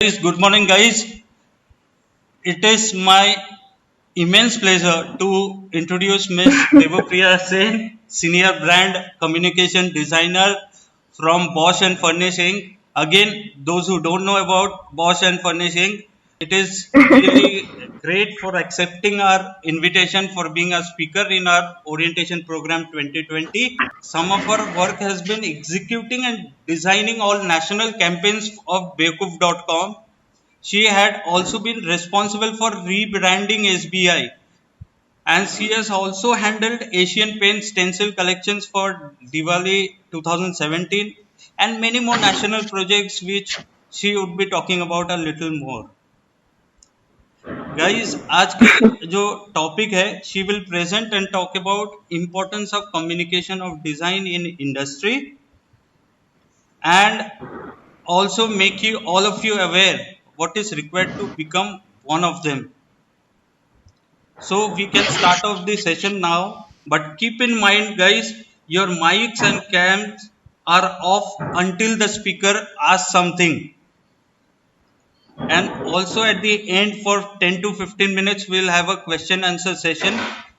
Good morning, guys. It is my immense pleasure to introduce Miss Devpriya Sen, Senior Brand Communication Designer from Bosch and Furnishing. Again, those who don't know about Bosch and Furnishing, it is really great for accepting our invitation for being a speaker in our orientation program 2020. Some of our work has been executing and designing all national campaigns of Bekuf.com. She had also been responsible for rebranding SBI, and she has also handled Asian Paint stencil collections for Diwali 2017 and many more national projects which she would be talking about a little more. Guys, आज की जो topic है, she will present and talk about importance of communication of design in industry and also make you all of you aware what is required to become one of them. So we can start off the session now, but keep in mind, guys, your mics and cams are off until the speaker asks something. And also at the end for 10 to 15 minutes we'll have a question answer session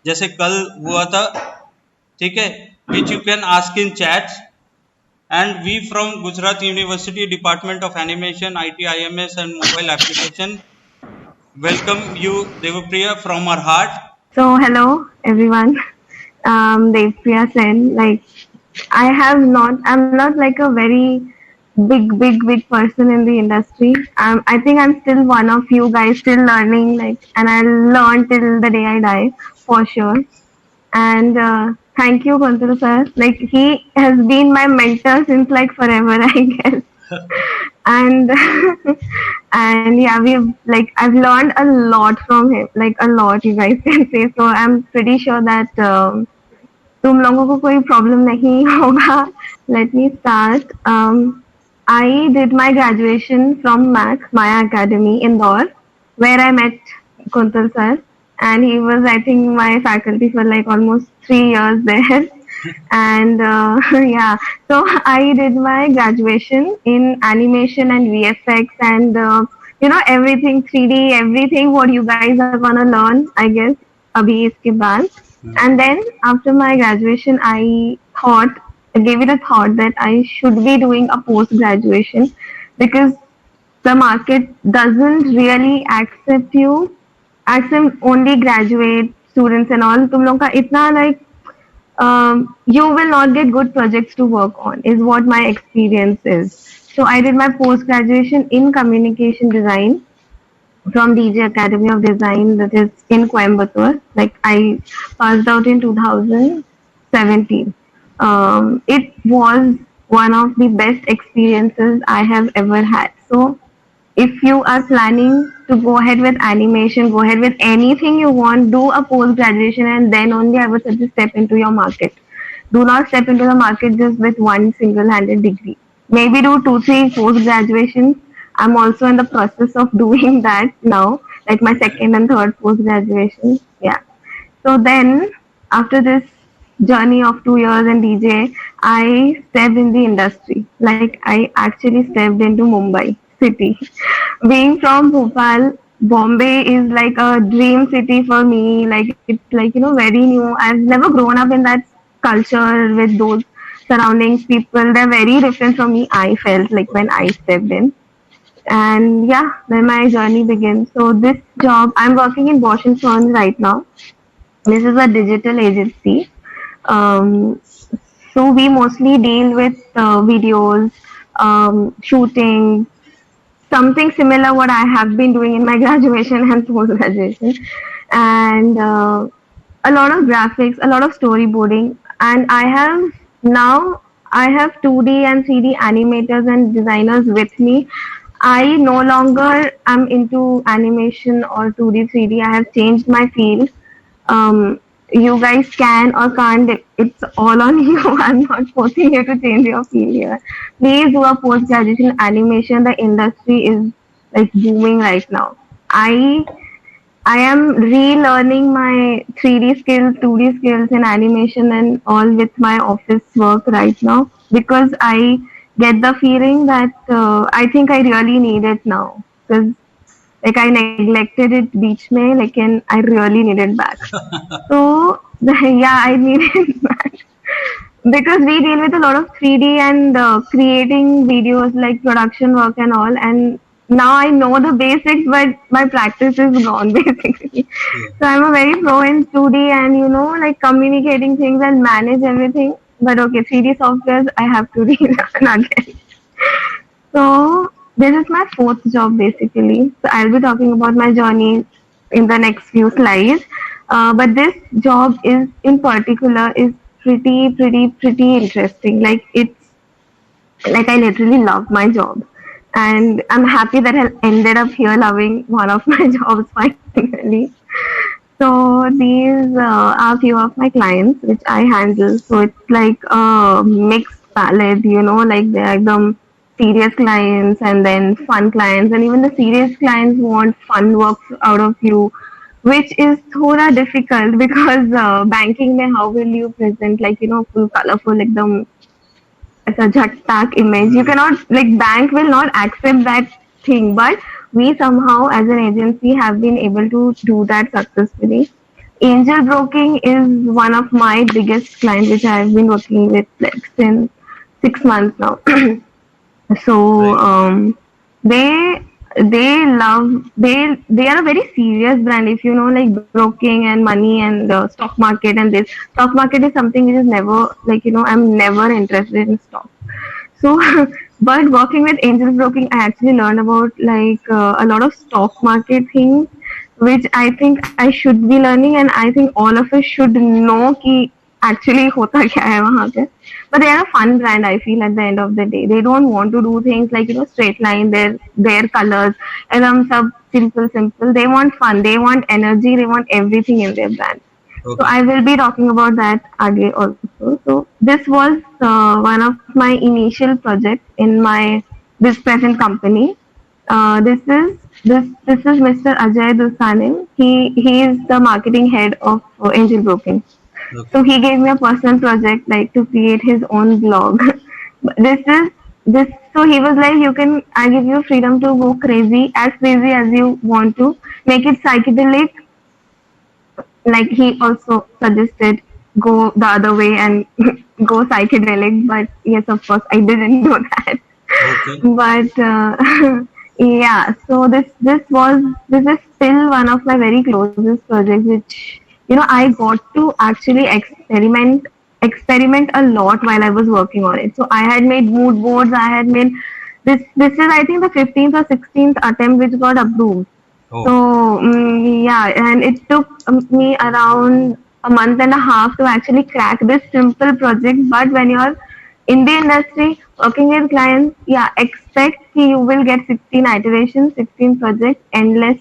जैसे कल हुआ था, ठीक है, which you can ask in chats. And we from Gujarat University Department of Animation, IT, IMS and Mobile Application welcome you, Devpriya, from our heart. So hello everyone. Devpriya Sen. I'm not like a very big person in the industry. I think I'm still one of you guys, still learning. And I'll learn till the day I die for sure. And thank you, Kuntal sir. He has been my mentor since forever, I guess. And and yeah, I've learned a lot from him, a lot, you guys can say. So I'm pretty sure that तुम लोगों को कोई problem नहीं होगा. Let me start. I did my graduation from Maya Academy, Indore, where I met Kuntal sir, and he was, I think, my faculty for almost 3 years there. And yeah, so I did my graduation in animation and VFX and everything 3D, everything what you guys are gonna learn, I guess, abhi iske baad. And then after my graduation, I gave it a thought that I should be doing a post graduation because the market doesn't really accept only graduate students and all. तुम लोग का इतना you will not get good projects to work on, is what my experience is. So I did my post graduation in communication design from DJ Academy of Design, that is in Coimbatore. I passed out in 2017. It was one of the best experiences I have ever had. So if you are planning to go ahead with animation, go ahead with anything you want, do a post graduation, and then only I would suggest step into your market. Do not step into the market just with one single-handed degree. Maybe do 2-3 post graduations. I'm also in the process of doing that now, like my second and third post graduation. Yeah. So then after this journey of 2 years in DJ, I stepped in the industry. I actually stepped into Mumbai city. Being from Bhopal, Bombay is like a dream city for me. It's very new. I've never grown up in that culture with those surroundings. People, they're very different from me. I felt when I stepped in. And yeah, then my journey begins. So this job, I'm working in Boch Fernsh right now. This is a digital agency. So we mostly deal with videos, shooting, something similar what I have been doing in my graduation and post graduation, and a lot of graphics, a lot of storyboarding, and I have 2D and 3D animators and designers with me. I no longer am into animation or 2D, 3D. I have changed my field. You guys can or can't, it's all on you. I'm not forcing you to change your field here. Please do a post-graduation animation. The industry is booming right now. I am relearning my 3D skills, 2D skills in animation and all with my office work right now because I get the feeling that I think I really need it now. because like I neglected it beach mein, like and I really need it back. So yeah, I need it back because we deal with a lot of 3D and creating videos like production work and all, and now I know the basics, but my practice is gone basically. Yeah. So I'm a very pro in 2D and like communicating things and manage everything. But okay, 3D softwares I have to relearn again. So this is my fourth job basically. So I'll be talking about my journey in the next few slides. But this job is in particular is pretty interesting. Like it's like I literally love my job, and I'm happy that I ended up here loving one of my jobs finally. So these are few of my clients which I handle. So it's like a mixed palette, like they're the serious clients and then fun clients, and even the serious clients want fun work out of you, which is thoda difficult because banking mein how will you present like full colorful like the as a jhat image. You Right. cannot like bank will not accept that thing, but we somehow as an agency have been able to do that successfully. Angel broking is one of my biggest clients, which I have been working with like since 6 months now. So Right. they are a very serious brand. If you know like broking and money and stock market and this stock market is something which is never like I'm never interested in stock. So, but working with angel broking, I actually learned about like a lot of stock market things, which I think I should be learning, and I think all of us should know कि actually होता क्या है वहाँ पे. But they are a fun brand. I feel at the end of the day, they don't want to do things like straight line, their colors, and sub simple. They want fun. They want energy. They want everything in their brand. So Okay. I will be talking about that again also. So this was one of my initial projects in my this present company. This is Mr. Ajay Dulsanin. He is the marketing head of Angel Broking. Okay. So he gave me a personal project like to create his own blog. But this. So he was like, you can. I give you freedom to go crazy as you want to. Make it psychedelic, like he also suggested go the other way and go psychedelic, but yes, of course I didn't do that. Okay. But yeah, so this is still one of my very closest projects, which I got to actually experiment a lot while I was working on it. So I had made mood boards. I had made this is I think the 15th or 16th attempt which got approved. So Oh. yeah, and it took me around a month and a half to actually crack this simple project. But when you're in the industry working with clients, yeah, expect you will get 16 iterations, 16 projects, endless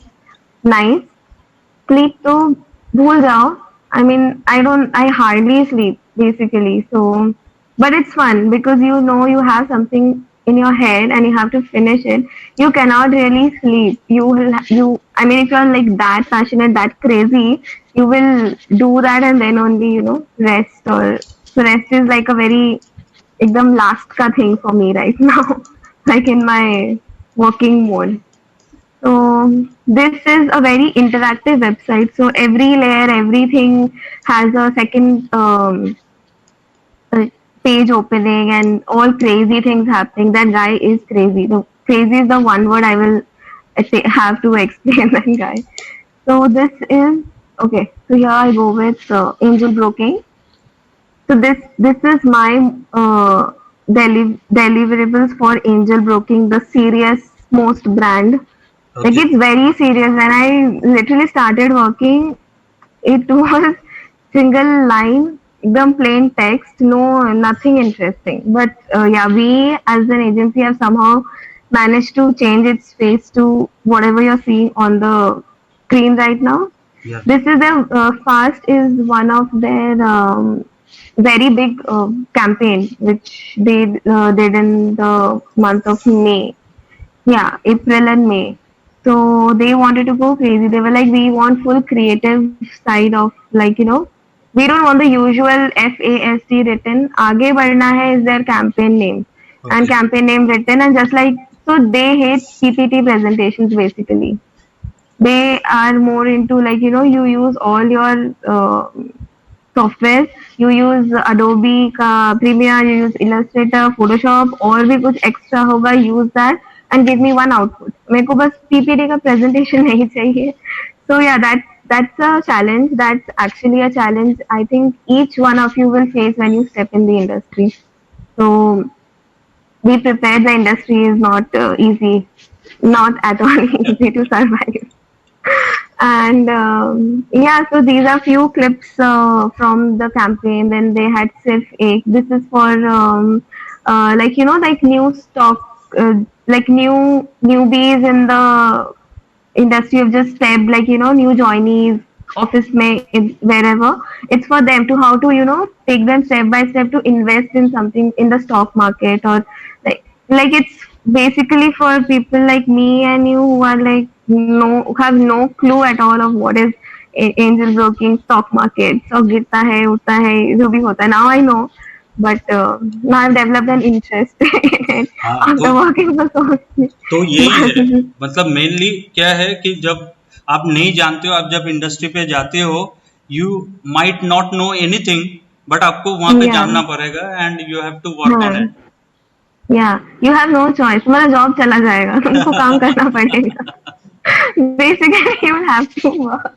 nights. Sleep तो भूल जाओ. I mean, I hardly sleep basically. So, but it's fun because you have something in your head and you have to finish it. You cannot really sleep. I mean, if you're like that passionate, that crazy, you will do that and then only rest. Or so rest is like a very एकदम last का thing for me right now, like in my working mode. So this is a very interactive website. So every layer, everything has a second uh, page opening and all crazy things happening. That guy is crazy. The crazy is the one word I will have to explain that guy. So this is okay. So here I go with angel broking. So this is my deliverables for angel broking, the serious most brand. Like Okay. it's very serious. When I literally started working, it was single line, एकदम plain text, no nothing interesting. But yeah, we as an agency have somehow managed to change its face to whatever you're seeing on the screen right now. Yeah. This is their Fast is one of their very big campaign which they did in the month of May. Yeah, April and May. So they wanted to go crazy. They were like, we want full creative side of like, we don't want the usual FAST written. Aage Badhna Hai is their campaign name. And Okay. campaign name written and just like So they hate PPT presentations basically. They are more into like, you use all your software, you use Adobe का Premiere, you use Illustrator, Photoshop, और भी कुछ extra होगा, use that and give me one output. मेरे को बस PPT का presentation नहीं चाहिए. So yeah, that's a challenge. That's actually a challenge I think each one of you will face when you step in the industry. So be prepared. The industry is not easy, not at all easy to survive. And yeah, so these are few clips from the campaign. Then they had Sirf Ek. This is for like like new stock, like newbies in the industry have just stepped, like new joinees, office may wherever. It's for them to how to take them step by step to invest in something in the stock market, or like it's basically for people like me and you who are like no have no clue at all of what is angel broking, stock market, stock गिरता है उठता है जो भी होता है. Now I know, but now I've developed an interest in it हाँ, after working for so long. तो यही है, मतलब मेनली क्या है कि जब आप नहीं जानते हो, आप जब इंडस्ट्री पे जाते हो, you might not know anything, but आपको वहां पे Yeah. जानना पड़ेगा and you have to work on हाँ. It. Yeah, you have no choice. तुम्हारा जॉब चला जाएगा, तुमको काम करना पड़ेगा. Basically, you will have to work.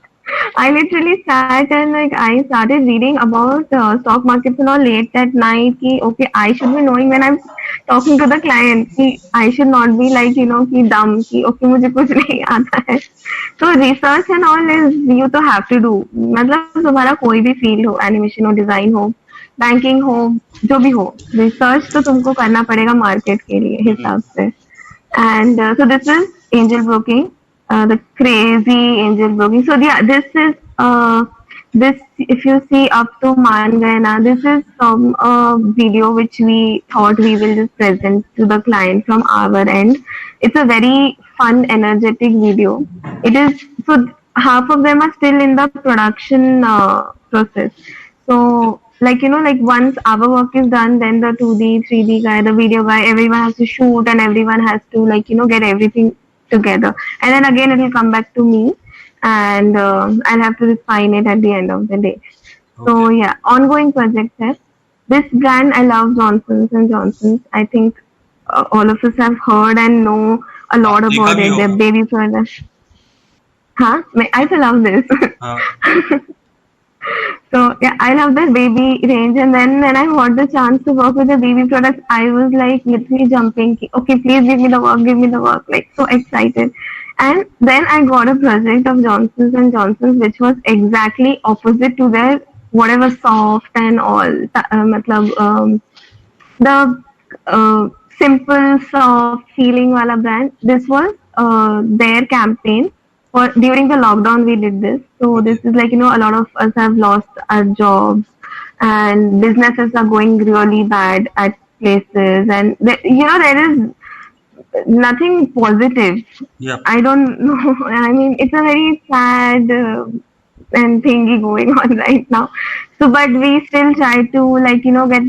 I literally sat and like I started reading about stock markets and all late at night. Ki, okay, I should be knowing when I'm talking to the client. Ki, I should not be like ki dumb. Ki, okay, मुझे कुछ नहीं आता है. So research and all is you तो have to do. मतलब तुम्हारा कोई भी फील्ड हो, एनिमेशन हो, डिजाइन हो, बैंकिंग हो, जो भी हो, रिसर्च तो तुमको करना पड़ेगा मार्केट के लिए हिसाब से. And so this is angel broking, the crazy angel broking. So yeah, this is this, if you see up to मान गए ना, this is from a video which we thought we will just present to the client from our end. It's a very fun, energetic video. It is, so half of them are still in the production process. So like like once our work is done, then the 2D, 3D guy, the video guy, everyone has to shoot and everyone has to like get everything together, and then again it will come back to me, and I'll have to refine it at the end of the day. So Okay. yeah, ongoing project है. This brand I love, Johnsons and Johnsons. I think all of us have heard and know a हाँ, lot देखा about भी it. Their होगा. baby products. Huh? I also love this. हाँ. So yeah, I love their baby range, and then when I got the chance to work with the baby products, I was like literally jumping. Okay, please give me the work, like so excited. And then I got a project of Johnsons and Johnsons, which was exactly opposite to their whatever soft and all. The simple soft feeling wala brand. This was their campaign for during the lockdown. We did this, so this Okay. is like a lot of us have lost our jobs, and businesses are going really bad at places, and there is nothing positive. Yep. I don't know. I mean, it's a very sad and thingy going on right now. So, but we still try to like get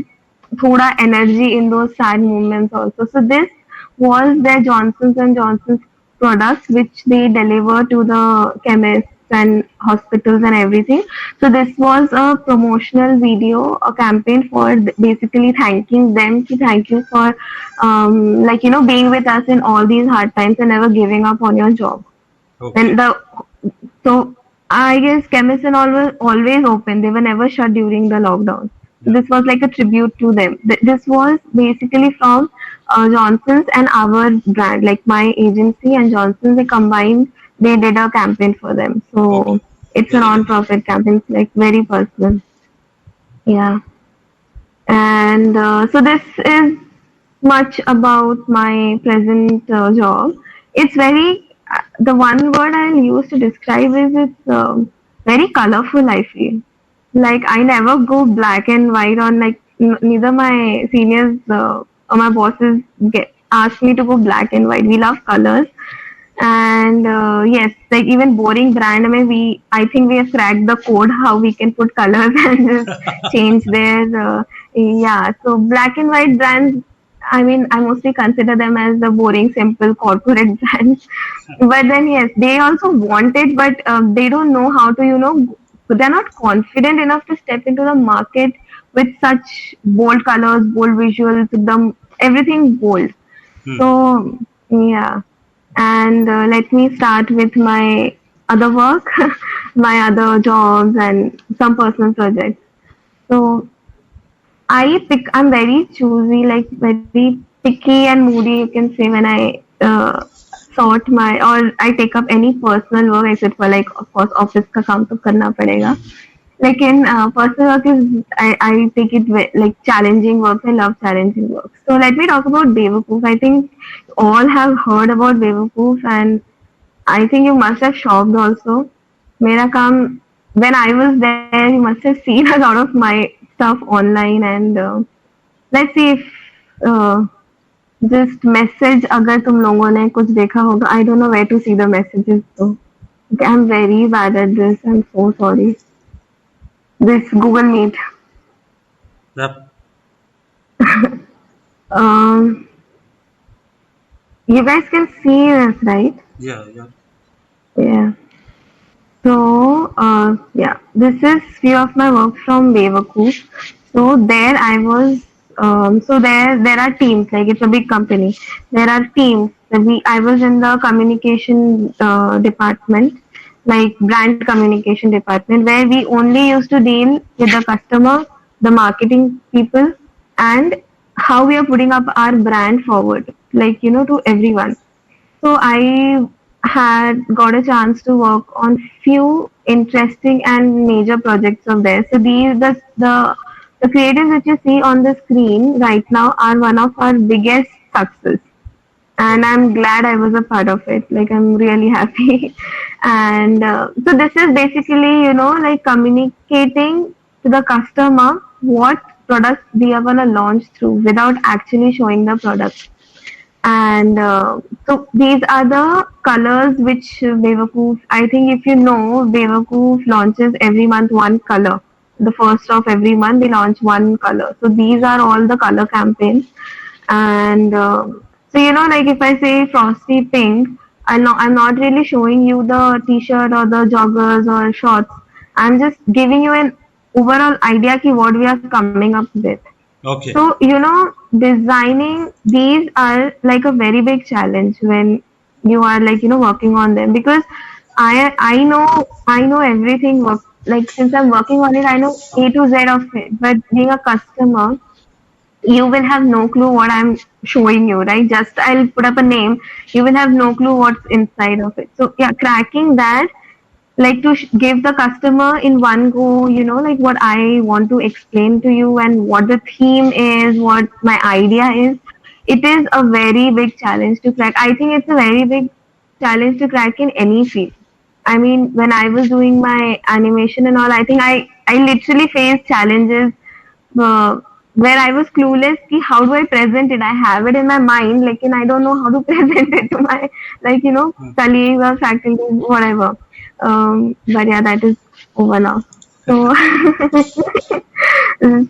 thoda energy in those sad moments also. So this was their Johnsons and Johnsons products which they deliver to the chemists and hospitals and everything. So this was a promotional video, a campaign for basically thanking them. Thank you for like being with us in all these hard times and never giving up on your job. Okay. Then so I guess chemists and all were always open. They were never shut during the lockdown. So Yeah. this was like a tribute to them. This was basically from Johnson's and our brand, like my agency and Johnson's. They combined. They did a campaign for them. Okay. So it's a Very nice. non-profit campaign. It's like very personal. Yeah. And so this is much about my present job. It's very, the one word I'll use to describe is it's very colorful, I feel. Like I never go black and white on like neither my seniors or my bosses get ask me to go black and white. We love colors. And yes, like even boring brand, I mean, I think we have cracked the code how we can put colors and just change their, yeah. So black and white brands, I mean, I mostly consider them as the boring, simple corporate brands. But then, yes, they also want it, but they don't know how to, they're not confident enough to step into the market with such bold colors, bold visuals, everything bold. Hmm. So, yeah. And let me start with my other work, my other jobs, and some personal projects. So, I'm very choosy, like very picky and moody, you can say, when I or I take up any personal work, except for, like, of course, office ka kaam to karna padega. Like in personal work I take it like challenging work. I love challenging work. So let me talk about Devapoof. I think all have heard about Devapoof, and I think you must have shopped also. Mera kaam, when I was there, you must have seen a lot of my stuff online, and let's see if uh, just message अगर तुम लोगों ने कुछ देखा होगा. I don't know where to see the messages though. Okay, I'm very bad at this. I'm so sorry. This Google Meet. Yep. Um, you guys can see this, right? Yeah, yeah. Yeah. So, yeah, this is few of my work from Bevaku. So there I was. So there are teams. Like it's a big company. There are teams. I was in the communication department, like brand communication department, where we only used to deal with the customer, the marketing people, and how we are putting up our brand forward, like to everyone. So I had got a chance to work on few interesting and major projects of theirs. So the creatives which you see on the screen right now are one of our biggest success, and Okay. I'm glad I was a part of it. Like I'm really happy. And so this is basically like communicating to the customer what products we are gonna launch through without actually showing the product. And so these are the colors which Bewakoof, I think if you know, Bewakoof launches every month one color. The first of every month they launch one color. So these are all the color campaigns. And so like if I say frosty pink, I'm not really showing you the t-shirt or the joggers or shorts. I'm just giving you an overall idea ki what we are coming up with. Okay. So, designing these are like a very big challenge when you are like, working on them, because I know everything work, like since I'm working on it, I know A to Z of it. But being a customer, you will have no clue what I'm showing you, right? Just I'll put up a name, you will have no clue what's inside of it. So yeah, cracking that, like to give the customer in one go, like what I want to explain to you and what the theme is, what my idea is. It is a very big challenge to crack. I think it's a very big challenge to crack in any field. I mean, when I was doing my animation and all, I think I literally faced challenges uh, where I was clueless ki how do I present it. I have it in my mind, like, and I don't know how to present it to my, like, Hmm. colleagues or faculty, whatever. But yeah, that is over now. So,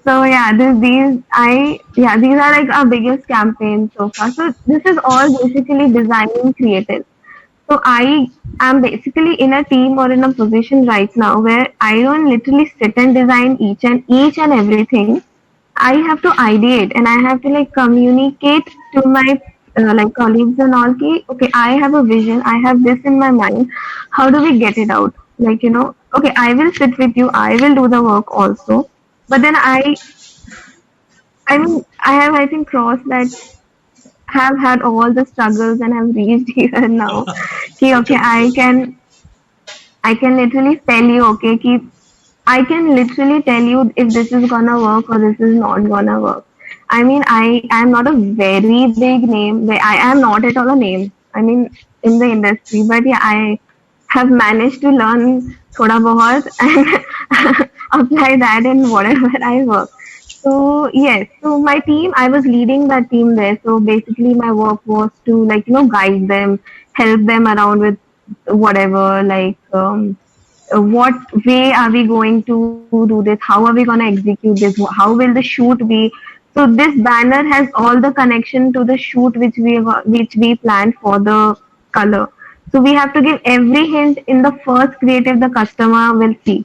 so yeah, these are like our biggest campaigns so far. So this is all basically designing creative. So I am basically in a team or in a position right now where I don't literally sit and design each and everything. I have to ideate and I have to like communicate to my like colleagues and all. Ki, okay, I have a vision. I have this in my mind. How do we get it out? Like okay, I will sit with you. I will do the work also. But then I mean, I think crossed that, have had all the struggles and have reached here now. Ki, okay, Okay. I can literally tell you, okay, ki I can literally tell you if this is gonna work or this is not gonna work. I mean, I am not a very big name. I am not at all a name. I mean, in the industry, but yeah, I have managed to learn thoda bahut and apply that in whatever I work. So yes, so my team, I was leading that team there. So basically, my work was to like guide them, help them around with whatever, like what way are we going to do this? How are we going to execute this? How will the shoot be? So this banner has all the connection to the shoot which we planned for the color. So we have to give every hint in the first creative the customer will see.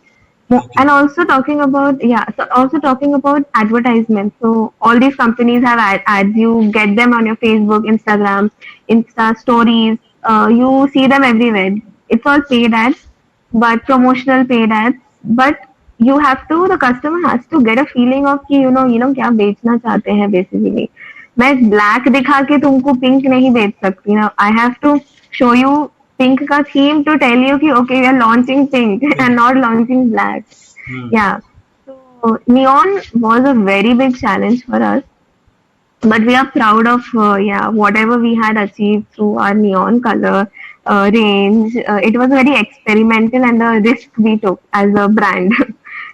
Okay. And also talking about, so also talking about advertisements. So all these companies have ads. You get them on your Facebook, Instagram, Insta stories. You see them everywhere. It's all paid ads, but promotional paid ads. But you have to, the customer has to get a feeling of कि you know क्या बेचना चाहते हैं basically. मैं black दिखा के तुमको pink नहीं बेच सकती ना. I have to show you pink का theme to tell you कि okay we are launching pink and not launching black. Hmm. Yeah. So neon was a very big challenge for us, but we are proud of whatever we had achieved through our neon color range. It was very experimental and a risk we took as a brand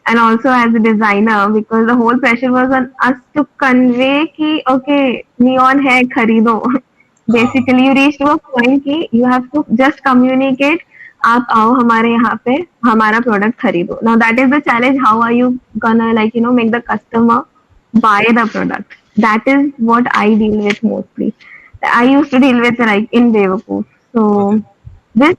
and also as a designer, because the whole pressure was on us to convey ki okay neon hai kharido. हाँ. Basically you reach to a point कि you have to just communicate, आप आओ हमारे यहाँ पे हमारा product खरीदो. Now that is the challenge. How are you gonna make the customer buy the product? That is what I deal with mostly. I used to deal with like in Devapur. Okay.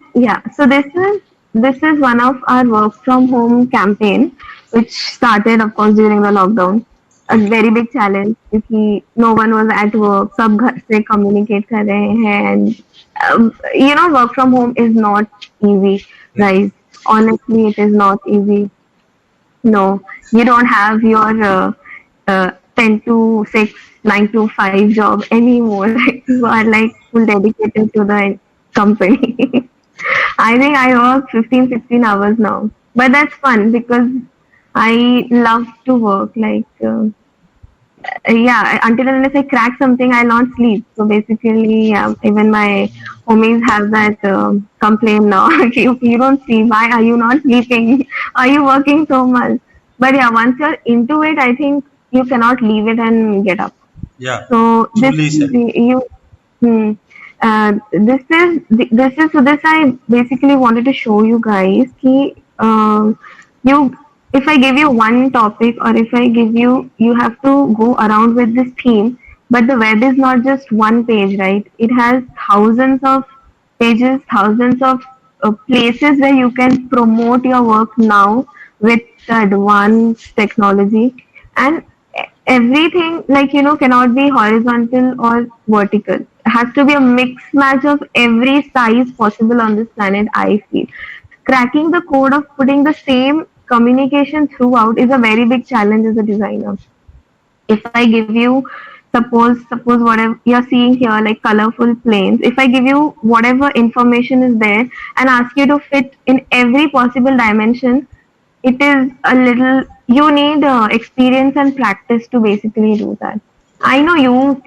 So this is one of our work from home campaign, which started of course during the lockdown. A Okay. very big challenge क्योंकि no one was at work, सब घर से communicate कर रहे हैं, and work from home is not easy, Right. guys. Honestly, it is not easy. No, you don't have your 10 to 6, 9 to 5 job anymore. You are like full dedicated to the company. I think I work 15, 16 hours now. But that's fun because I love to work. Like, until and unless I crack something, I not sleep. So basically, yeah, even my homies have that complaint now. Okay, you don't sleep. Why are you not sleeping? Are you working so much? But yeah, once you're into it, I think you cannot leave it and get up. Yeah. So this Truly said. you this I basically wanted to show you guys कि you if I give you one topic, or if I give you have to go around with this theme, but the web is not just one page, right? It has thousands of pages, thousands of places where you can promote your work now with advanced technology, and everything cannot be horizontal or vertical. It has to be a mix match of every size possible on this planet, I feel. Cracking the code of putting the same communication throughout is a very big challenge as a designer. If I give you, suppose whatever you're seeing here, like colorful planes, if I give you whatever information is there and ask you to fit in every possible dimension, it is a little, you need experience and practice to basically do that. I know you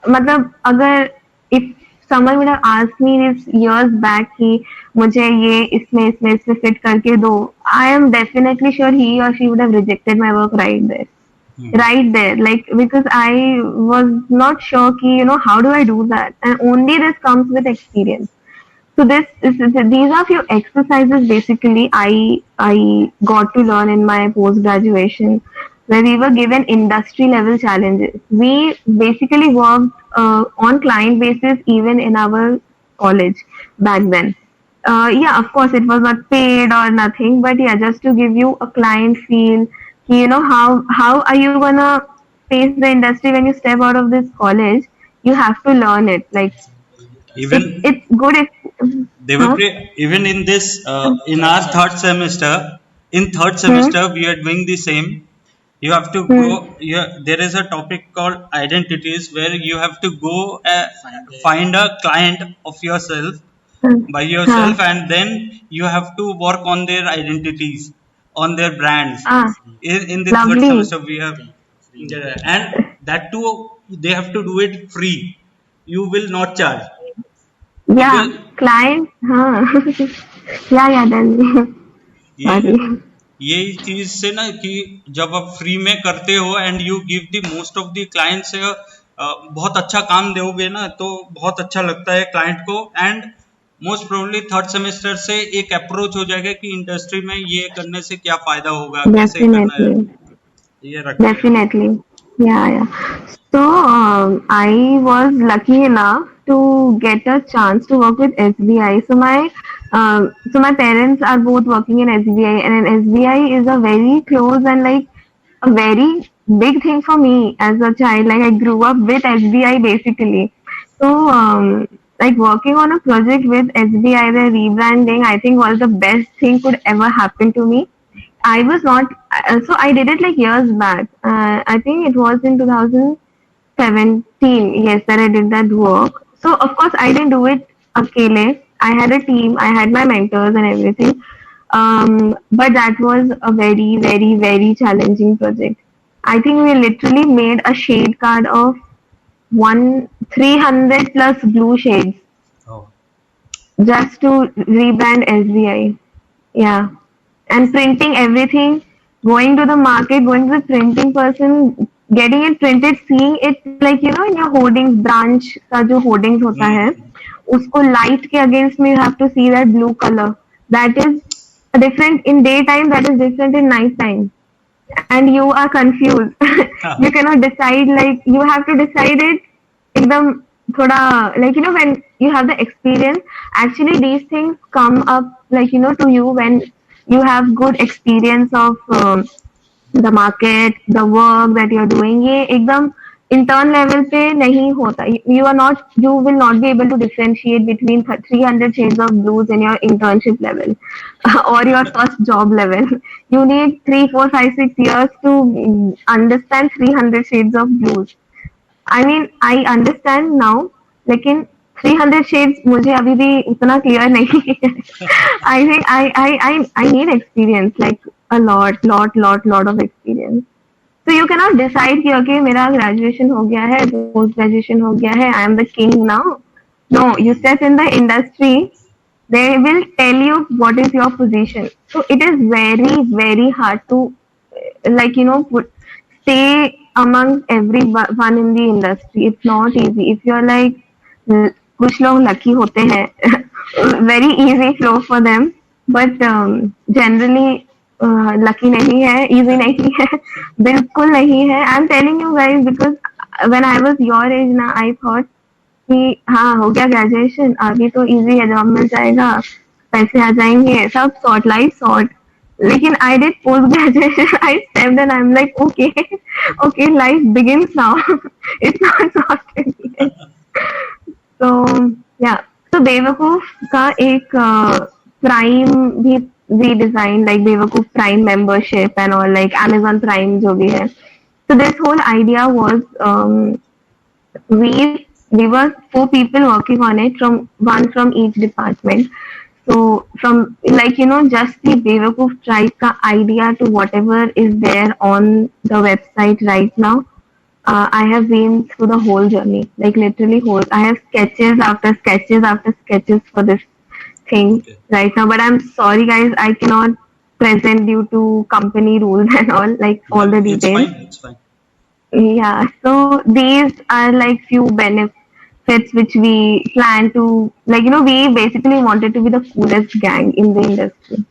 मतलब अगर if someone would have asked me this years back कि मुझे ये इसमें fit करके दो, I am definitely sure he or she would have rejected my work right there. Hmm. Right there, like, because I was not sure कि how do I do that, and only this comes with experience. So these are few exercises basically I got to learn in my post graduation, where we were given industry level challenges. We basically worked on client basis even in our college back then. Yeah, of course it was not paid or nothing, but yeah, just to give you a client feel. How are you gonna face the industry when you step out of this college? You have to learn it. Like, Even it's good if huh? even in this in our third Hmm? semester we are doing the same. You have to Hmm. go. Yeah, there is a topic called identities where you have to go find a client of yourself Hmm. by Huh. yourself, and then you have to work on their identities, on their brands. Ah, In the third lovely. semester we have, yeah, and that too they have to do it free. You will not charge Yeah, because client. Huh. Yeah, then. ये Sorry. ये चीज से ना कि जब आप free में करते हो and you give the most of the client से बहुत अच्छा काम दोगे ना, तो बहुत अच्छा लगता है क्लाइंट को, and most probably third semester से एक अप्रोच हो जाएगा कि इंडस्ट्री में ये करने से क्या फायदा होगा, कैसे करना है, Definitely. ये रखते हैं. Definitely. Yeah. So I was lucky enough to get a chance to work with SBI. So my parents are both working in SBI, and SBI is a very close and like a very big thing for me as a child. Like I grew up with SBI basically. So like working on a project with SBI, the rebranding, I think was the best thing could ever happen to me. I was not, so I did it like years back. I think it was in 2017, yes, that I did that work. So of course I didn't do it akele. I had a team, I had my mentors and everything. But that was a very, very, very challenging project. I think we literally made a shade card of one 300 plus blue shades Oh. just to rebrand SBI. Yeah. And printing everything, going to the market, going to the printing person, getting it printed, seeing it like in your hoardings branch का जो hoardings होता है, Hmm. उसको light के against में you have to see that blue color. That is different in daytime. That is different in night time, and you are confused. You cannot decide. Like you have to decide it. एकदम थोड़ा like when you have the experience. Actually, these things come up like to you when you have good experience of the market, the work that you're doing. ये एकदम intern level पे नहीं होता. You will not be able to differentiate between 300 shades of blues in your internship level or your first job level. You need 3, 4, 5, 6 years to understand 300 shades of blues. I mean, I understand now, लेकिन 300 shades मुझे अभी भी उतना clear नहीं है. I think I need experience, like a lot of experience. So you cannot decide कि okay मेरा graduation हो गया है, post graduation हो गया है, I am the king now. No, you step in the industry, they will tell you what is your position. So it is very, very hard to like stay among everyone in the industry. It's not easy. If you're like कुछ लोग lucky होते हैं, very easy flow for them, but generally lucky नहीं है, easy नहीं है, बिल्कुल नहीं है. I'm telling you guys because when I was your age ना, I thought कि हाँ हो गया ग्रेजुएशन, अभी तो इजी है, जॉब मिल जाएगा, पैसे आ जाएंगे, सब सॉर्ट, लाइफ सॉर्ट. लेकिन I did post graduation, I stepped and I am like okay, okay life begins now. It's not sorted. तो या, तो बेवकूफ का एक प्राइम भी redesign, like Bewakoof prime membership and all, like Amazon prime जो भी है. So this whole idea was we were 4 people working on it, from one from each department. So from like just the Bewakoof tribe ka idea to whatever is there on the website right now. I have been through the whole journey, like literally whole. I have sketches after sketches after sketches for this thing Okay. right now. But I'm sorry, guys, I cannot present due to company rules and all, like Yeah, all the it's details. fine. It's fine. Yeah, so these are like few benefits which we plan to, like we basically wanted to be the coolest gang in the industry.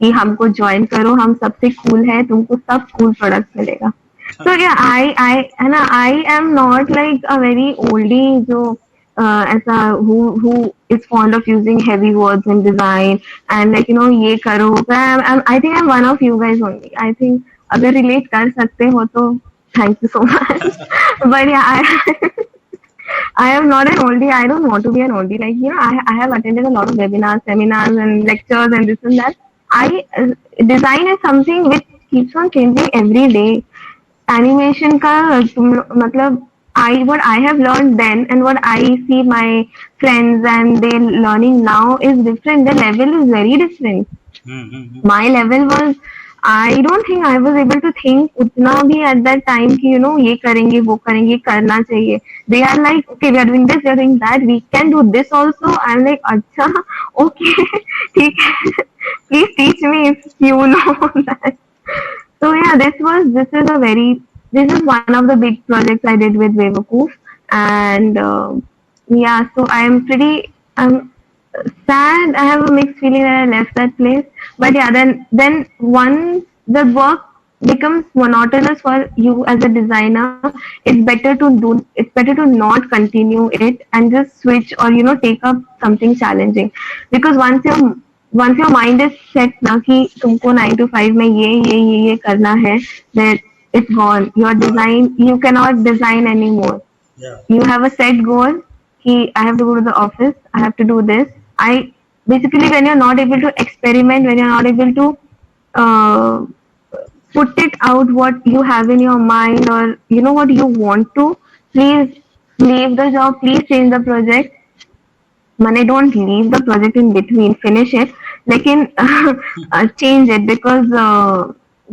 कि हमको join करो, हम सबसे cool है, तुमको सब cool product मिलेगा. So yeah, I है ना, I am not like a very oldie जो ऐसा who is fond of using heavy words in design and like ये करो. I think I'm one of you guys only. I think अगर relate कर सकते हो तो thank you so much. But yeah, I am not an oldie. I don't want to be an oldie. Like I have attended a lot of webinars, seminars, and lectures, and this and that. I design is something which keeps on changing every day. Animation का मतलब what I have learned then and what I see my friends and they learning now is different. The level is very different. Mm-hmm. My level was, I don't think I was able to think उतना भी at that time कि ये करेंगे, वो करेंगे, करना चाहिए. They are like, okay, we are doing this, we are doing that, we can do this also. I'm like, अच्छा, okay, ठीक है, please teach me if you know that. So yeah, this is one of the big projects I did with Wavakoof, and yeah, so I'm sad. I have a mixed feeling that I left that place, but yeah, then once the work becomes monotonous for you as a designer, it's better to not continue it and just switch or take up something challenging. Because once your mind is set ना कि तुमको 9 to 5 में ये करना है, then it's gone. Your design, you cannot design anymore. Yeah. You have a set goal कि I have to go to the office, I have to do this. I basically, when you're not able to experiment, when you're not able to uh, put it out what you have in your mind, or what you want to, please leave the job, please change the project. Money, don't leave the project in between, finish it, लेकिन change it, because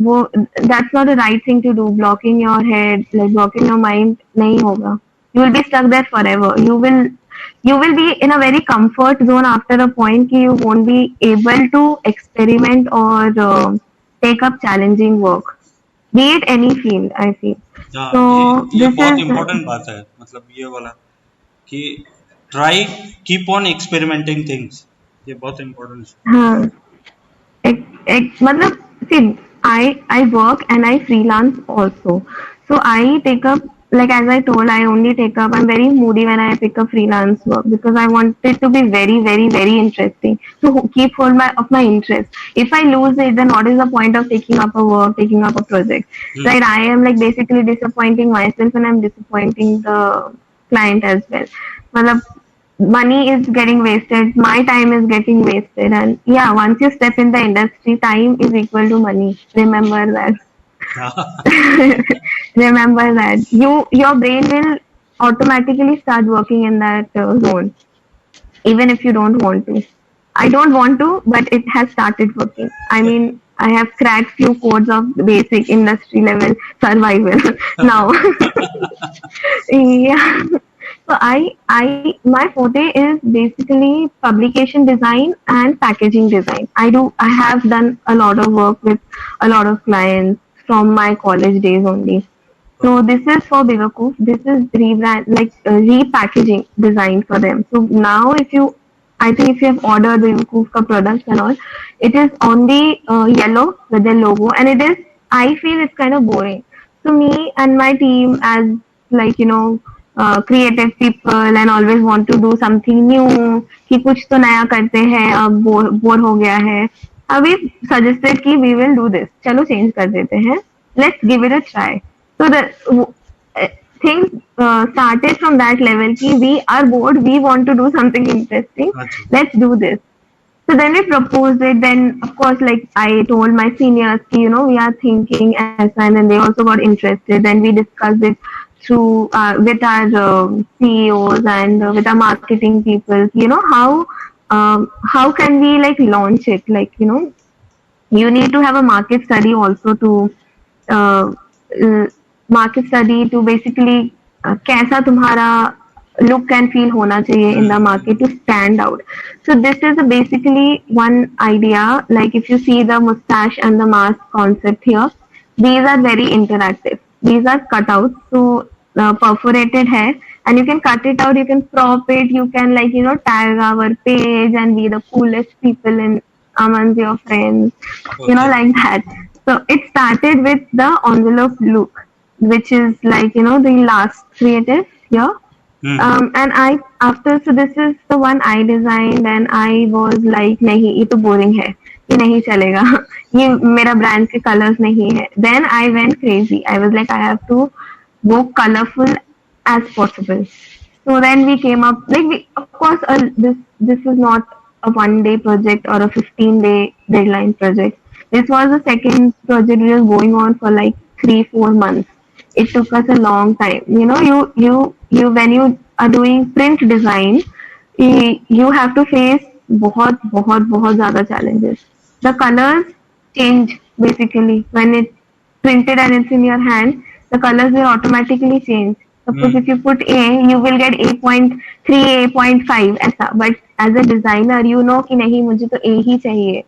वो that's not the right thing to do. Blocking your head, like blocking your mind, नहीं होगा. You will be stuck there forever. You will be in a very comfort zone after a point कि you won't be able to experiment or take up challenging work, be it any field, I feel. हाँ, So ये this बहुत is important बात है, मतलब ये वाला कि try keep on experimenting things, ये बहुत इम्पोर्टेंट हाँ मतलब, see, I work and I freelance also. So I take up, like as I told, I only take up. I'm very moody when I pick up freelance work because I want it to be very, very, very interesting to keep hold of my interest. If I lose it, then what is the point of taking up a work, taking up a project? है. Right? I am like basically disappointing myself and I'm disappointing the client as well. मतलब money is getting wasted, my time is getting wasted, and yeah, once you step in the industry, time is equal to money. Remember that. हाँ. Remember that. Your brain will automatically start working in that zone, even if you don't want to. I don't want to, but it has started working. I mean, I have cracked few codes of basic industry level survival now. Yeah. So my forte is basically publication design and packaging design. I have done a lot of work with a lot of clients from my college days only. So this is for Bivakoof. This is repackaging design for them. So now, I think if you have ordered Bivakoof ka products and all, it is on the yellow with the logo, and I feel it's kind of boring. So me and my team, as like creative people, and always want to do something new, कि कुछ तो नया करते हैं, अब bore हो गया है. अभी suggested कि we will do this. चलो change कर देते हैं. Let's give it a try. So things started from that level. Ki we are bored. We want to do something interesting. अच्छा. Let's do this. So then we proposed it. Then of course, like I told my seniors, ki, we are thinking as, and then they also got interested. Then we discussed it through with our CEOs and with our marketing people. How can we like launch it? Like you need to have a market study also to uh, market study to basically कैसा तुम्हारा look and feel होना चाहिए in the market to stand out. So this is basically one idea. Like if you see the mustache and the mask concept here, these are very interactive. These are cutouts, so perforated hair, and you can cut it out. You can crop it. You can tag our page and be the coolest people in amongst your friends. Okay. Like that. So it started with the envelope look, which is the last creative here. And I after so this is the one I designed, and I was like, नहीं ये तो boring है, ये नहीं चलेगा, ये मेरा brand के colors नहीं है. Then I went crazy. I was like, I have to go colorful as possible. So then we came up, of course, this is not a 1 day project or a 15-day deadline project. This was the second project which was going on for like 3-4 months. It took us a long time. You when you are doing print design, you have to face बहुत बहुत बहुत ज़्यादा challenges. The colors change basically when it's printed and it's in your hand. The colors will automatically change. Suppose if you put A, you will get 8.3, 8.5 ऐसा. But as a designer, you know कि नहीं मुझे तो A ही चाहिए.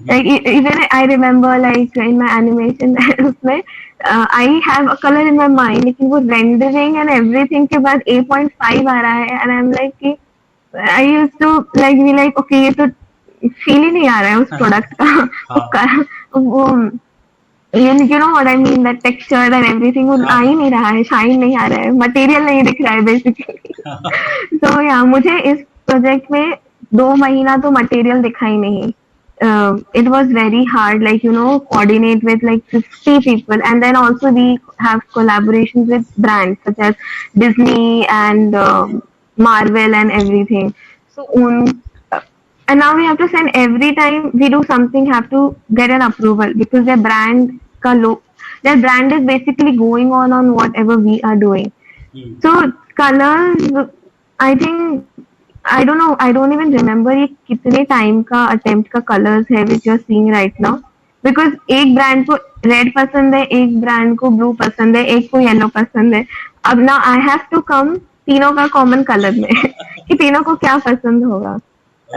Like even I remember like in my animation उसमें I have a color in my mind, लेकिन वो rendering and everything के बाद 8.5 आ रहा है, and I'm like कि I used to like be like okay ये तो feel ही नहीं आ रहा है उस product का. वो you know what I mean, that texture and everything वो आ ही नहीं रहा है, शाइन नहीं आ रहा है, मटेरियल नहीं दिख रहा है बेसिकली. तो या मुझे इस प्रोजेक्ट में 2 महीना तो मटेरियल दिखा ही नहीं. It was very hard, like coordinate with like 50 people, and then also we have collaborations with brands such as Disney and Marvel and everything. So and now we have to send every time we do something, have to get an approval because their brand is basically going on whatever we are doing. Hmm. So colors, I think I don't know. I don't even remember ये कितने time का attempt का colors है which you're seeing right now. Because एक brand को red पसंद है, एक brand को blue पसंद है, एक को yellow पसंद है. अब now I have to come तीनों का common color में कि तीनों को क्या पसंद होगा.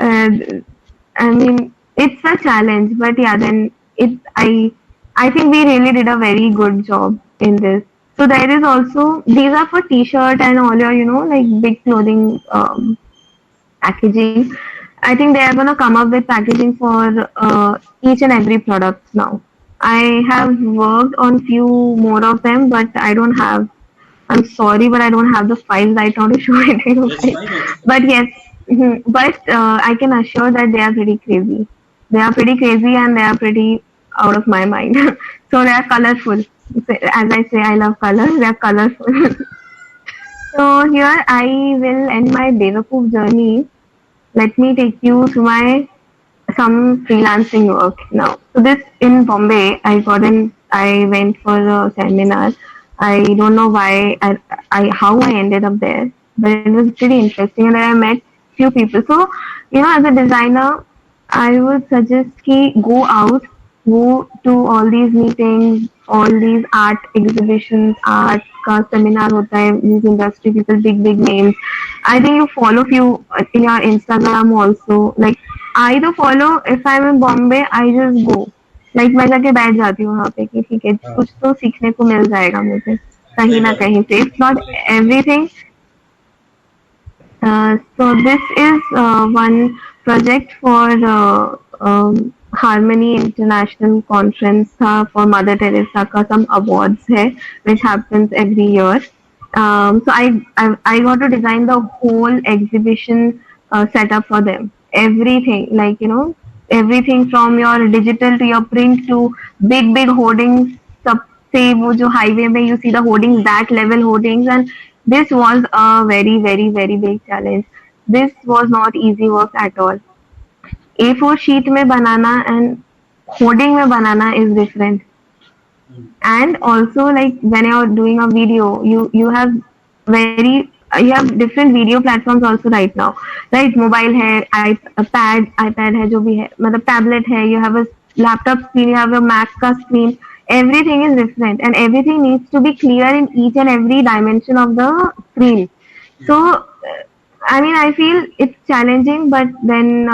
Uh, I mean, it's a challenge, but yeah, then I think we really did a very good job in this. So there is also these are for t-shirt and all your like big clothing packaging. I think they are gonna come up with packaging for each and every product now. I have worked on few more of them, but I don't have. I'm sorry, but I don't have the files right now to show it to you That's guys. fine. Actually. But yes, but I can assure that they are pretty crazy. They are pretty crazy and they are pretty out of my mind. So they are colorful. As I say, I love colors. They are colorful. So here I will end my Devapur journey. Let me take you to my some freelancing work now. So this in Bombay, I went for a seminar. I don't know why how I ended up there, but it was pretty interesting, and I met few people. So as a designer, I would suggest ki go out, go to all these meetings, all these art exhibitions, art का seminar होता है, these industry people, big names. I think you follow few in your Instagram also. Like I तो follow if I'm in Bombay, I just go. Like मैं जाके बैठ जाती हूँ वहाँ पे कि ठीक है हाँ. कुछ तो सीखने को मिल जाएगा मुझे कहीं सही ना बात है. कहीं से. It's not everything. So this is one project for Harmony International Conference for Mother Teresa का some awards है which happens every year. So I got to design the whole exhibition setup for them. Everything like everything from your digital to your print to big hoardings. सब से वो जो highway में you see the hoardings, that level hoardings, and this was a very big challenge. This was not easy work at all. A4 sheet में बनाना and hoarding में बनाना is different. Hmm. And also like when you're doing a video, you have different video platforms also right now. Right, mobile है, iPad है, जो भी है, मतलब tablet है, you have a laptop screen, you have a Mac का screen. Everything is different, and everything needs to be clear in each and every dimension of the screen. So, I mean, I feel it's challenging, but then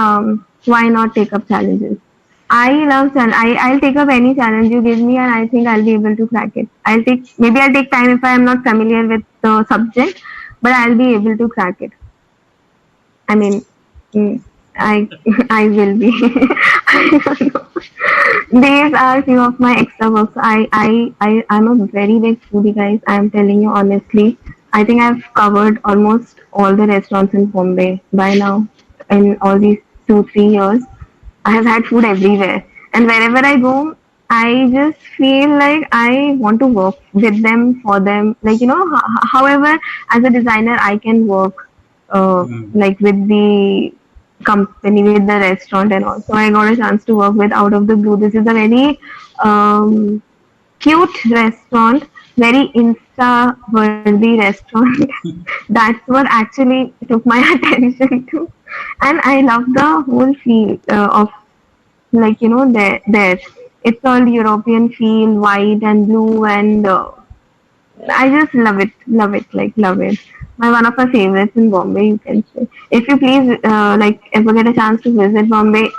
why not take up challenges? I'll take up any challenge you give me, and I think I'll be able to crack it. I'll take time if I am not familiar with the subject, but I'll be able to crack it. I mean, I I will be. I don't know. These are few of my extra works. I'm a very big foodie, guys. I'm telling you honestly. I think I've covered almost all the restaurants in Bombay by now. In all these 2 3 years, I have had food everywhere, and wherever I go, I just feel like I want to work with them for them. Like however, as a designer, I can work Hmm. like with the company, with the restaurant and all. So I got a chance to work with out of the blue. This is a very um, cute restaurant, very Insta worthy restaurant. That's what actually took my attention to, and I love the whole feel of like there. It's all European feel, white and blue, and I just love it, like love it. My one of my favorites in Bombay, you can say. If you please like ever get a chance to visit Bombay,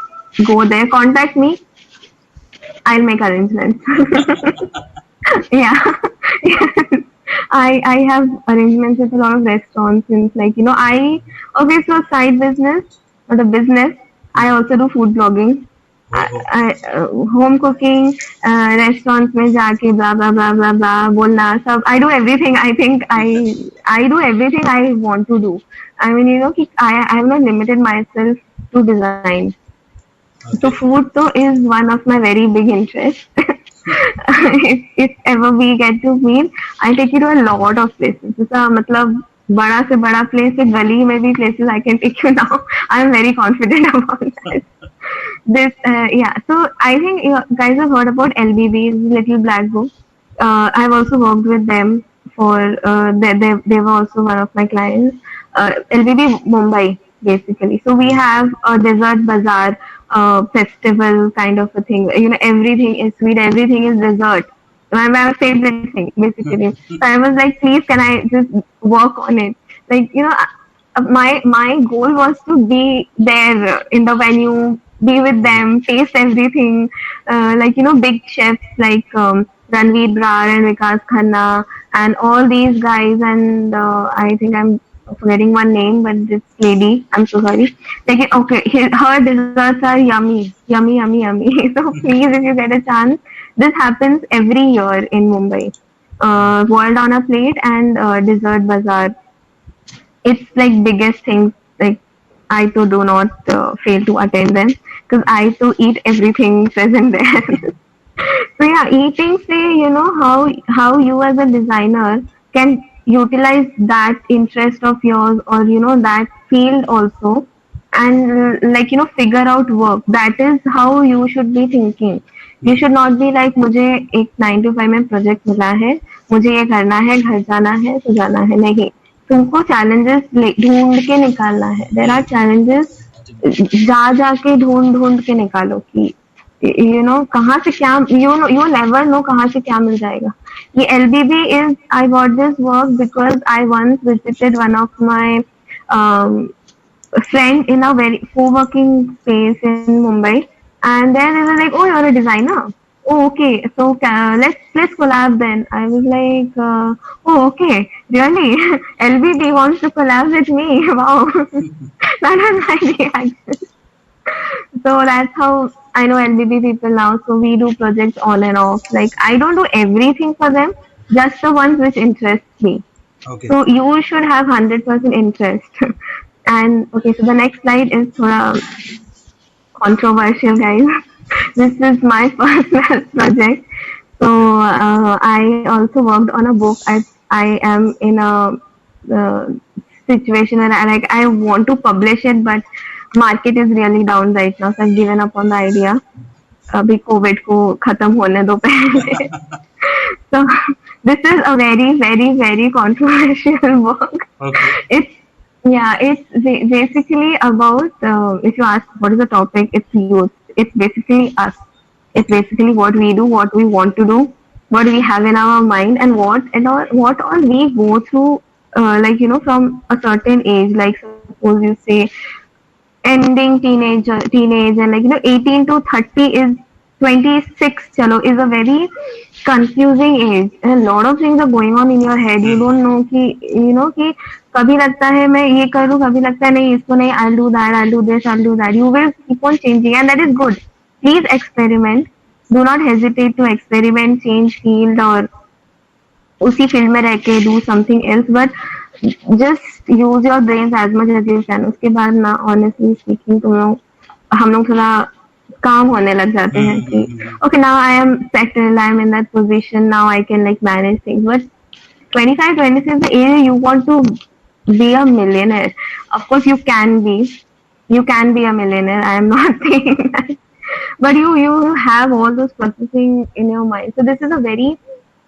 go there, contact me. I'll make arrangements. Yeah. I have arrangements with a lot of restaurants since like I okay, so side business, not a business. I also do food blogging. Oh, home cooking, restaurants में जाके blah blah blah blah blah बोलना सब. I do everything. I do everything I want to do. I mean you know कि I have not limited myself to design. So okay. food though is one of my very big interests. if ever we get to meet, I take you to a lot of places. जैसा मतलब बड़ा से बड़ा place है, गली में भी places I can take you now. I am very confident about that. This yeah. So I think you guys have heard about LBB, Little Black Book. I've also worked with them for they were also one of my clients. LBB Mumbai basically. So we have a dessert bazaar festival kind of a thing. You know, everything is sweet, everything is dessert. My favorite thing basically. So I was like, please, can I just work on it? Like you know, my goal was to be there in the venue, be with them, taste everything. Like you know, big chefs like Ranveer Brar and Vikas Khanna and all these guys. And I think I'm forgetting one name, but this lady, I'm so sorry. Like okay, her desserts are yummy, yummy, yummy, yummy. So please, if you get a chance, this happens every year in Mumbai. World on a plate and dessert bazaar. It's like biggest things. Like I too do not fail to attend them because I too eat everything present there. So yeah, eating say you know how you as a designer can utilize that interest of yours or you know that field also and like you know figure out work. That is how you should be thinking. You should not be like मुझे एक 9 to 5 में project मिला है, मुझे ये करना है, घर जाना है तो जाना है. नहीं, तुमको चैलेंजेस ढूंढ के निकालना है. देर आर चैलेंजेस, जा जाके ढूंढ ढूंढ के निकालो कि यू नो कहाँ से क्या यू नेवर नो कहाँ से क्या मिल जाएगा. ये LBB is I got this work because I once visited one of my friend in a very co-working space in Mumbai, and then they were like, "Oh, you're a designer. Oh, okay. So let's collab then." I was like, "Oh, okay. Really? LBB wants to collab with me? Wow, that was my reaction." So that's how I know LBB people now. So we do projects on and off. Like I don't do everything for them, just the ones which interest me. Okay. So you should have 100% interest. And okay, so the next slide is thoda controversial, guys. This is my personal project. So I also worked on a book. I am in a uh, situation where I want to publish it, but market is really down right now. So I've given up on the idea. अभी Covid को खत्म होने दो पहले. So this is a very very very controversial book. Okay. It's yeah, it's basically about if you ask what is the topic, it's youth. It's basically us. It's basically what we do, what we want to do, what we have in our mind, and what all we go through. Like you know, from a certain age. Like suppose you say ending teenage and like you know 18 to 30 is 26 chalo is a very confusing age and a lot of things are going on in your head. You don't know कि you know कि कभी लगता है मैं ये करूँ, कभी लगता है नहीं इसको नहीं, I'll do that, I'll do this, I'll do that. You will keep on changing and that is good. Please experiment. Do not hesitate to experiment, change field और उसी फील्ड में रह के do something else, but just use your brains as much as you can. उसके बाद ना honestly speaking हम लोग थोड़ा काम होने लग जाते हैं कि okay, now I am settled, I am in that position, now I can like manage things. But 25, 26 is the age you want to be a millionaire. Of course you can be a millionaire. I am not saying that, but you have all those processing in your mind. So this is a very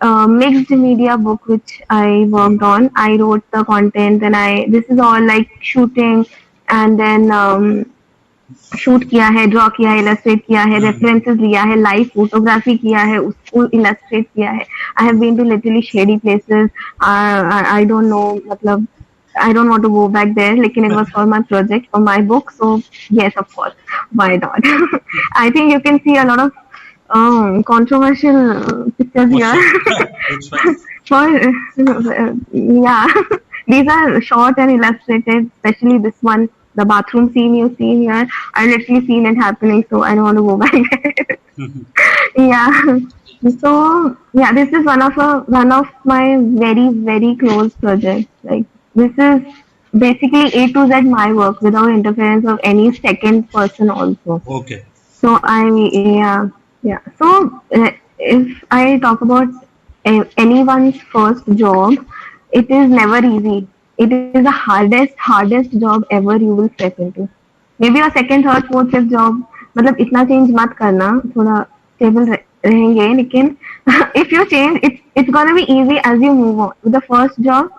mixed media book which I worked on. I wrote the content and this is all like shooting and then shoot किया है, draw किया है, illustrate किया है, references लिया है, live photography किया है, उसको इलस्ट्रेट किया है. I have been to literally shady places. I don't know मतलब I don't want to go back there. लेकिन it was for my project, for my book. So yes, of course, why not? I think you can see a lot of controversial pictures here. It's fine. For yeah, these are short and illustrated. Especially this one The bathroom scene you see here, I've literally seen it happening, so I don't want to go back there. Yeah. So yeah, this is one of my very close projects. Like this is basically A to Z my work without interference of any second person also. Okay. So yeah. So if I talk about anyone's first job, it is never easy. It is the hardest job ever you will step into. Maybe your second, third, fourth, fifth job, मतलब इतना change मत करना, थोड़ा stable रहेंगे, लेकिन if you change, it's gonna be easy as you move on. With the first job,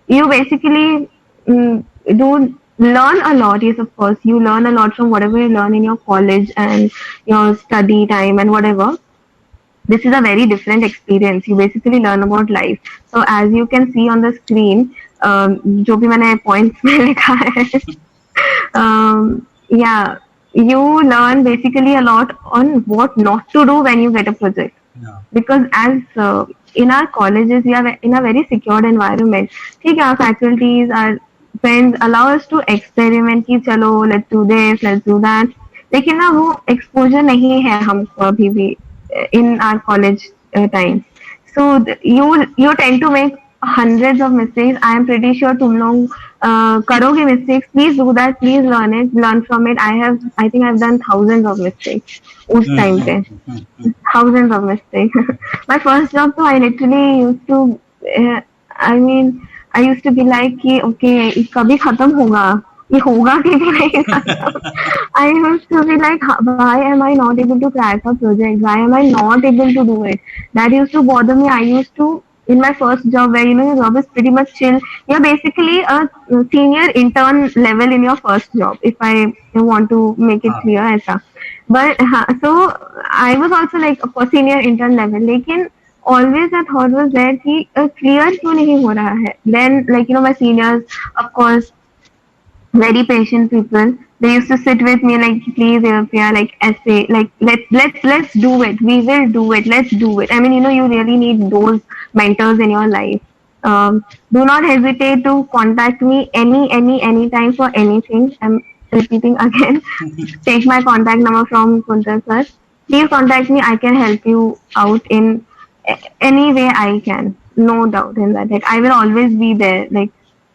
you basically do learn a lot. Yes, of course, you learn a lot from whatever you learn in your college and your study time and whatever. This is a very different experience. You basically learn about life. So as you can see on the screen, जो भी मैंने points में लिखा है, yeah, you learn basically a lot on what not to do when you get a project. Yeah. Because as in our colleges, we are in a very secured environment. ठीक है, our faculties, our friends allow us to experiment कि चलो let's do this, let's do that. लेकिन ना वो exposure नहीं है हमको अभी भी in our college time. So you tend to make hundreds of mistakes. I am pretty sure तुम लोग करोगे mistakes. Please do that. Please learn it. Learn from it. I think I've done thousands of mistakes उस time पे. Thousands of mistakes. My first job, so I literally used to, I mean, I used to be like कि okay, ये कभी खत्म होगा, ये होगा कि नहीं खत्म. I used to be like, why am I not able to crack a project? Why am I not able to do it? That used to bother me. I used to, in my first job, where your job is pretty much chill. You're basically a senior intern level in your first job, if I want to make it clear, ऐसा. But so I was also like a senior intern level. लेकिन always that thought was there कि clear क्यों नहीं हो रहा है? Then like my seniors, of course, very patient people. They used to sit with me like, please, Devpriya, like essay, like let's do it. We will do it. Let's do it. I mean, you really need those mentors in your life. Do not hesitate to contact me any time for anything. I'm repeating again. Take my contact number from Kuntal sir. Please contact me. I can help you out in any way I can. No doubt in that. Like I will always be there. Like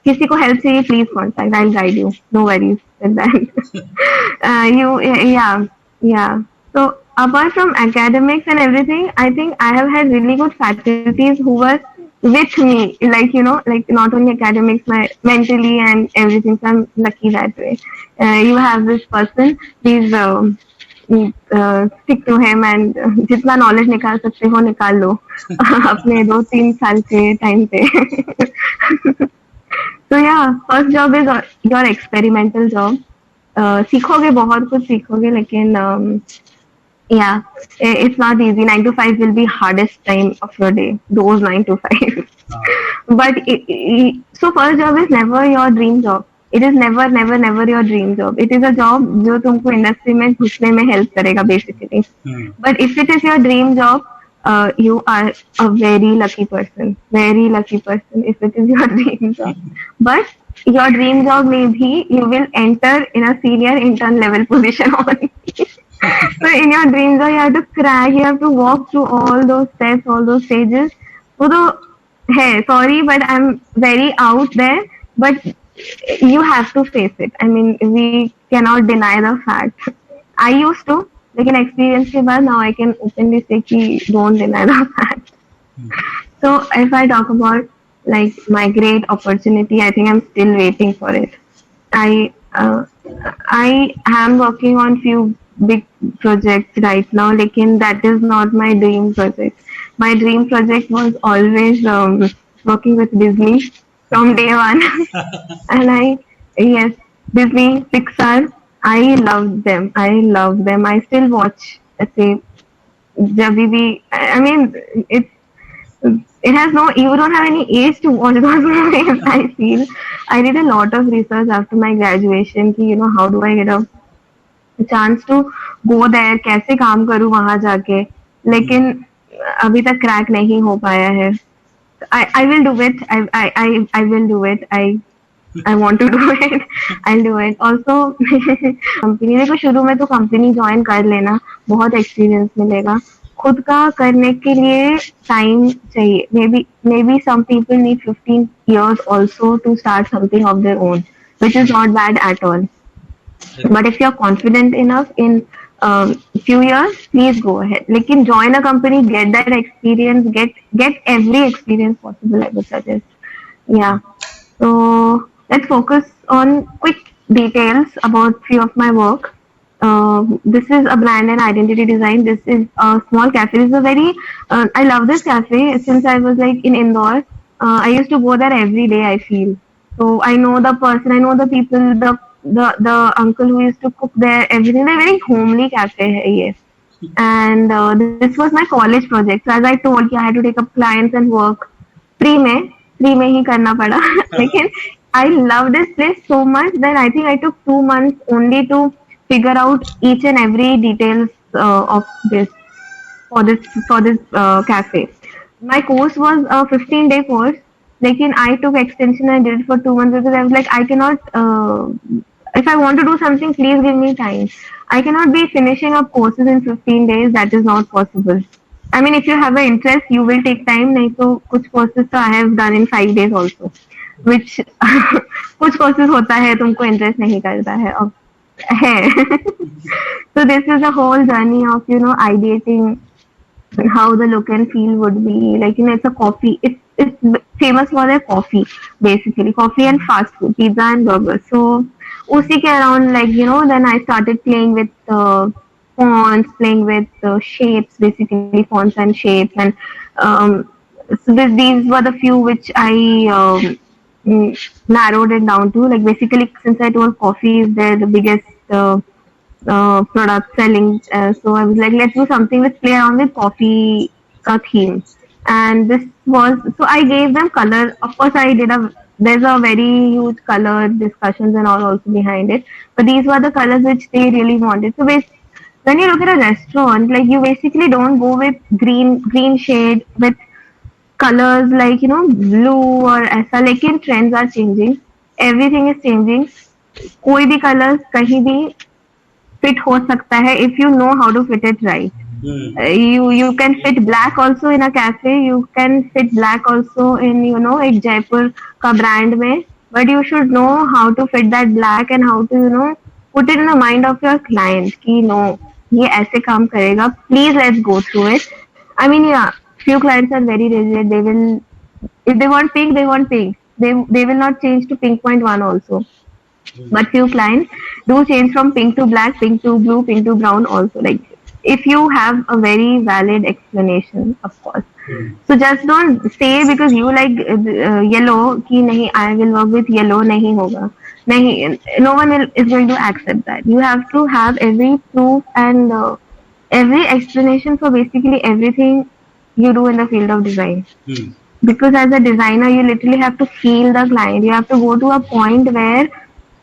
किसी को help चाहिए please contact. I'll guide you. No worries with that. Yeah. So apart from academics and everything, I think I have had really good faculties who were with me. Like like not only academics, my mentally and everything. So I'm lucky that way. You have this person. Please stick to him and जितना knowledge निकाल सकते हो निकाल लो अपने 2-3 साल के time पे. So yeah, first job is your experimental job. सीखोगे बहुत कुछ सीखोगे लेकिन yeah, it's not easy. 9 to 5 will be hardest time of your day. Those 9 to 5. But so first job is never your dream job. It is never your dream job. It is a job जो तुमको industry में घुसने में help करेगा basically. But if it is your dream job, you are a very lucky person. Very lucky person if it is your dream job. But your dream job maybe you will enter in a senior intern level position only. So in your dream job you have to crack, you have to walk through all those steps, all those stages. So hey, sorry, but I'm very out there. But you have to face it. I mean, we cannot deny the fact. I used to. लेकिन experience के बाद now I can openly say कि don't deny the fact. So if I talk about like my great opportunity, I think I'm still waiting for it. I am working on few big projects right now, लेकिन that is not my dream project. My dream project was always working with Disney from day one. And yes, Disney, Pixar, I love them. I still watch. Say, I mean, it has no. You don't have any age to watch those movies. I feel. I did a lot of research after my graduation. कि how do I get a chance to go there? कैसे काम करूँ वहाँ जाके? लेकिन अभी तक crack नहीं हो पाया है. I will do it. I will do it. I want to do it, I'll do it. Also company देखो शुरू में तो कंपनी ज्वाइन कर लेना, बहुत एक्सपीरियंस मिलेगा. खुद का करने के लिए टाइम चाहिए. Maybe some people need 15 years also to start something of their own, which is not bad at all. But if you're confident enough in few years, please go ahead. Lekin join a company, get that experience, get every experience possible, I would suggest. Yeah. So let's focus on quick details about few of my work. This is a brand and identity design. This is a small cafe. This is a very I love this cafe since I was like in Indore. I used to go there every day. I feel so. I know the person. I know the people. The uncle who used to cook there. Everything. They're very homely cafe है ये. And this was my college project. So as I told you, I had to take up clients and work free में free में ही करना पड़ा. लेकिन I love this place so much that I think I took 2 months only to figure out each and every details of this for this cafe. My course was a 15-day course. लेकिन I took extension and did it for 2 months because I was like I cannot. If I want to do something, please give me time. I cannot be finishing up courses in 15 days. That is not possible. I mean, if you have an interest, you will take time. नहीं तो कुछ courses तो I have done in 5 days also, which कुछ courses होता है तुमको interest नहीं करता है अब है. So this is the whole journey of ideating how the look and feel would be. Like it's a coffee. It's famous for their coffee, basically coffee and fast food, pizza and burgers. So उसी के around then I started playing with fonts, playing with shapes, basically fonts and shapes, and so these were the few which I narrowed it down to. Like basically, since I told coffee is the biggest product selling, so I was like, let's do something. Let's play around with coffee theme. And this was so I gave them color. Of course, I did a there's a very huge color discussions and all also behind it. But these were the colors which they really wanted. So when you look at a restaurant, like you basically don't go with green shade with colors like blue or ऐसा. लेकिन trends are changing, everything is changing. कोई भी colors कहीं भी fit हो सकता है if you know how to fit it right. You can fit black also in a cafe. You can fit black also in एक जयपुर का brand में. But you should know how to fit that black and how to put it in the mind of your client कि no ये ऐसे काम करेगा. Please let's go through it. I mean yeah, few clients are very rigid. They will if they want pink, they want pink. They will not change to pink point one also. But few clients do change from pink to black, pink to blue, pink to brown also. Like if you have a very valid explanation, of course. So just don't say because you like yellow कि नहीं I will work with yellow नहीं होगा. नहीं, no one is going to accept that. You have to have every proof and every explanation for basically everything you do in the field of design. Because as a designer, you literally have to feel the client. You have to go to a point where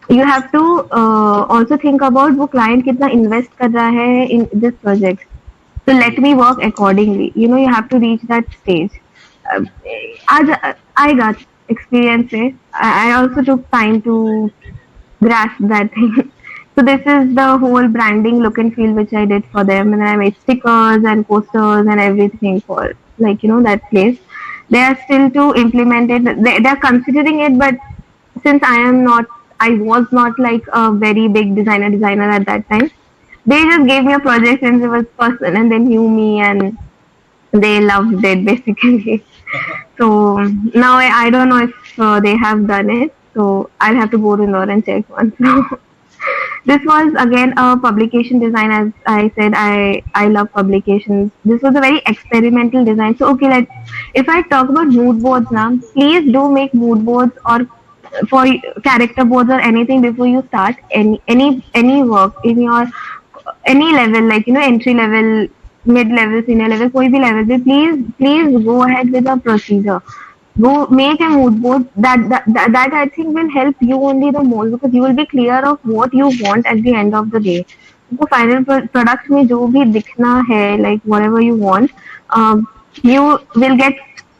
you have to also think about वो client कितना invest कर रहा है in this project. So let me work accordingly. You have to reach that stage. आज I got experience से. I also took time to grasp that thing. So this is the whole branding look and feel which I did for them, and I made stickers and posters and everything for that place. They are still to implement it. They are considering it, but since I was not like a very big designer at that time. They just gave me a project since it was person, and they knew me and they loved it basically. So now I don't know if they have done it. So I'll have to go to Indore and check once. This was again a publication design. As I said, I love publications. This was a very experimental design. So okay, if I talk about mood boards now, please do make mood boards or for character boards or anything before you start any work in your any level, like entry level, mid level, senior level, कोई भी level पे please go ahead with a procedure. Go make a mood board that I think will help you only the most because you will be clear of what you want at the end of the day. तो final product में जो भी दिखना है, like whatever you want, you will get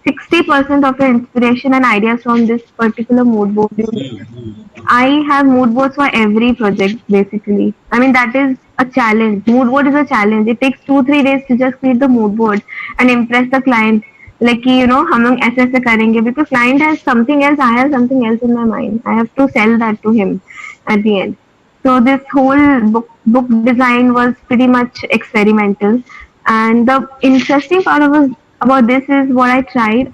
60% of your inspiration and ideas from this particular mood board you need. I have mood boards for every project basically. I mean that is a challenge. Mood board is a challenge. It takes 2-3 days to just create the mood board and impress the client. Like कि, हम लोग ऐसे ऐसे करेंगे because client has something else, I have something else in my mind. I have to sell that to him at the end. So this whole book design was pretty much experimental, and the interesting part about this is what I tried.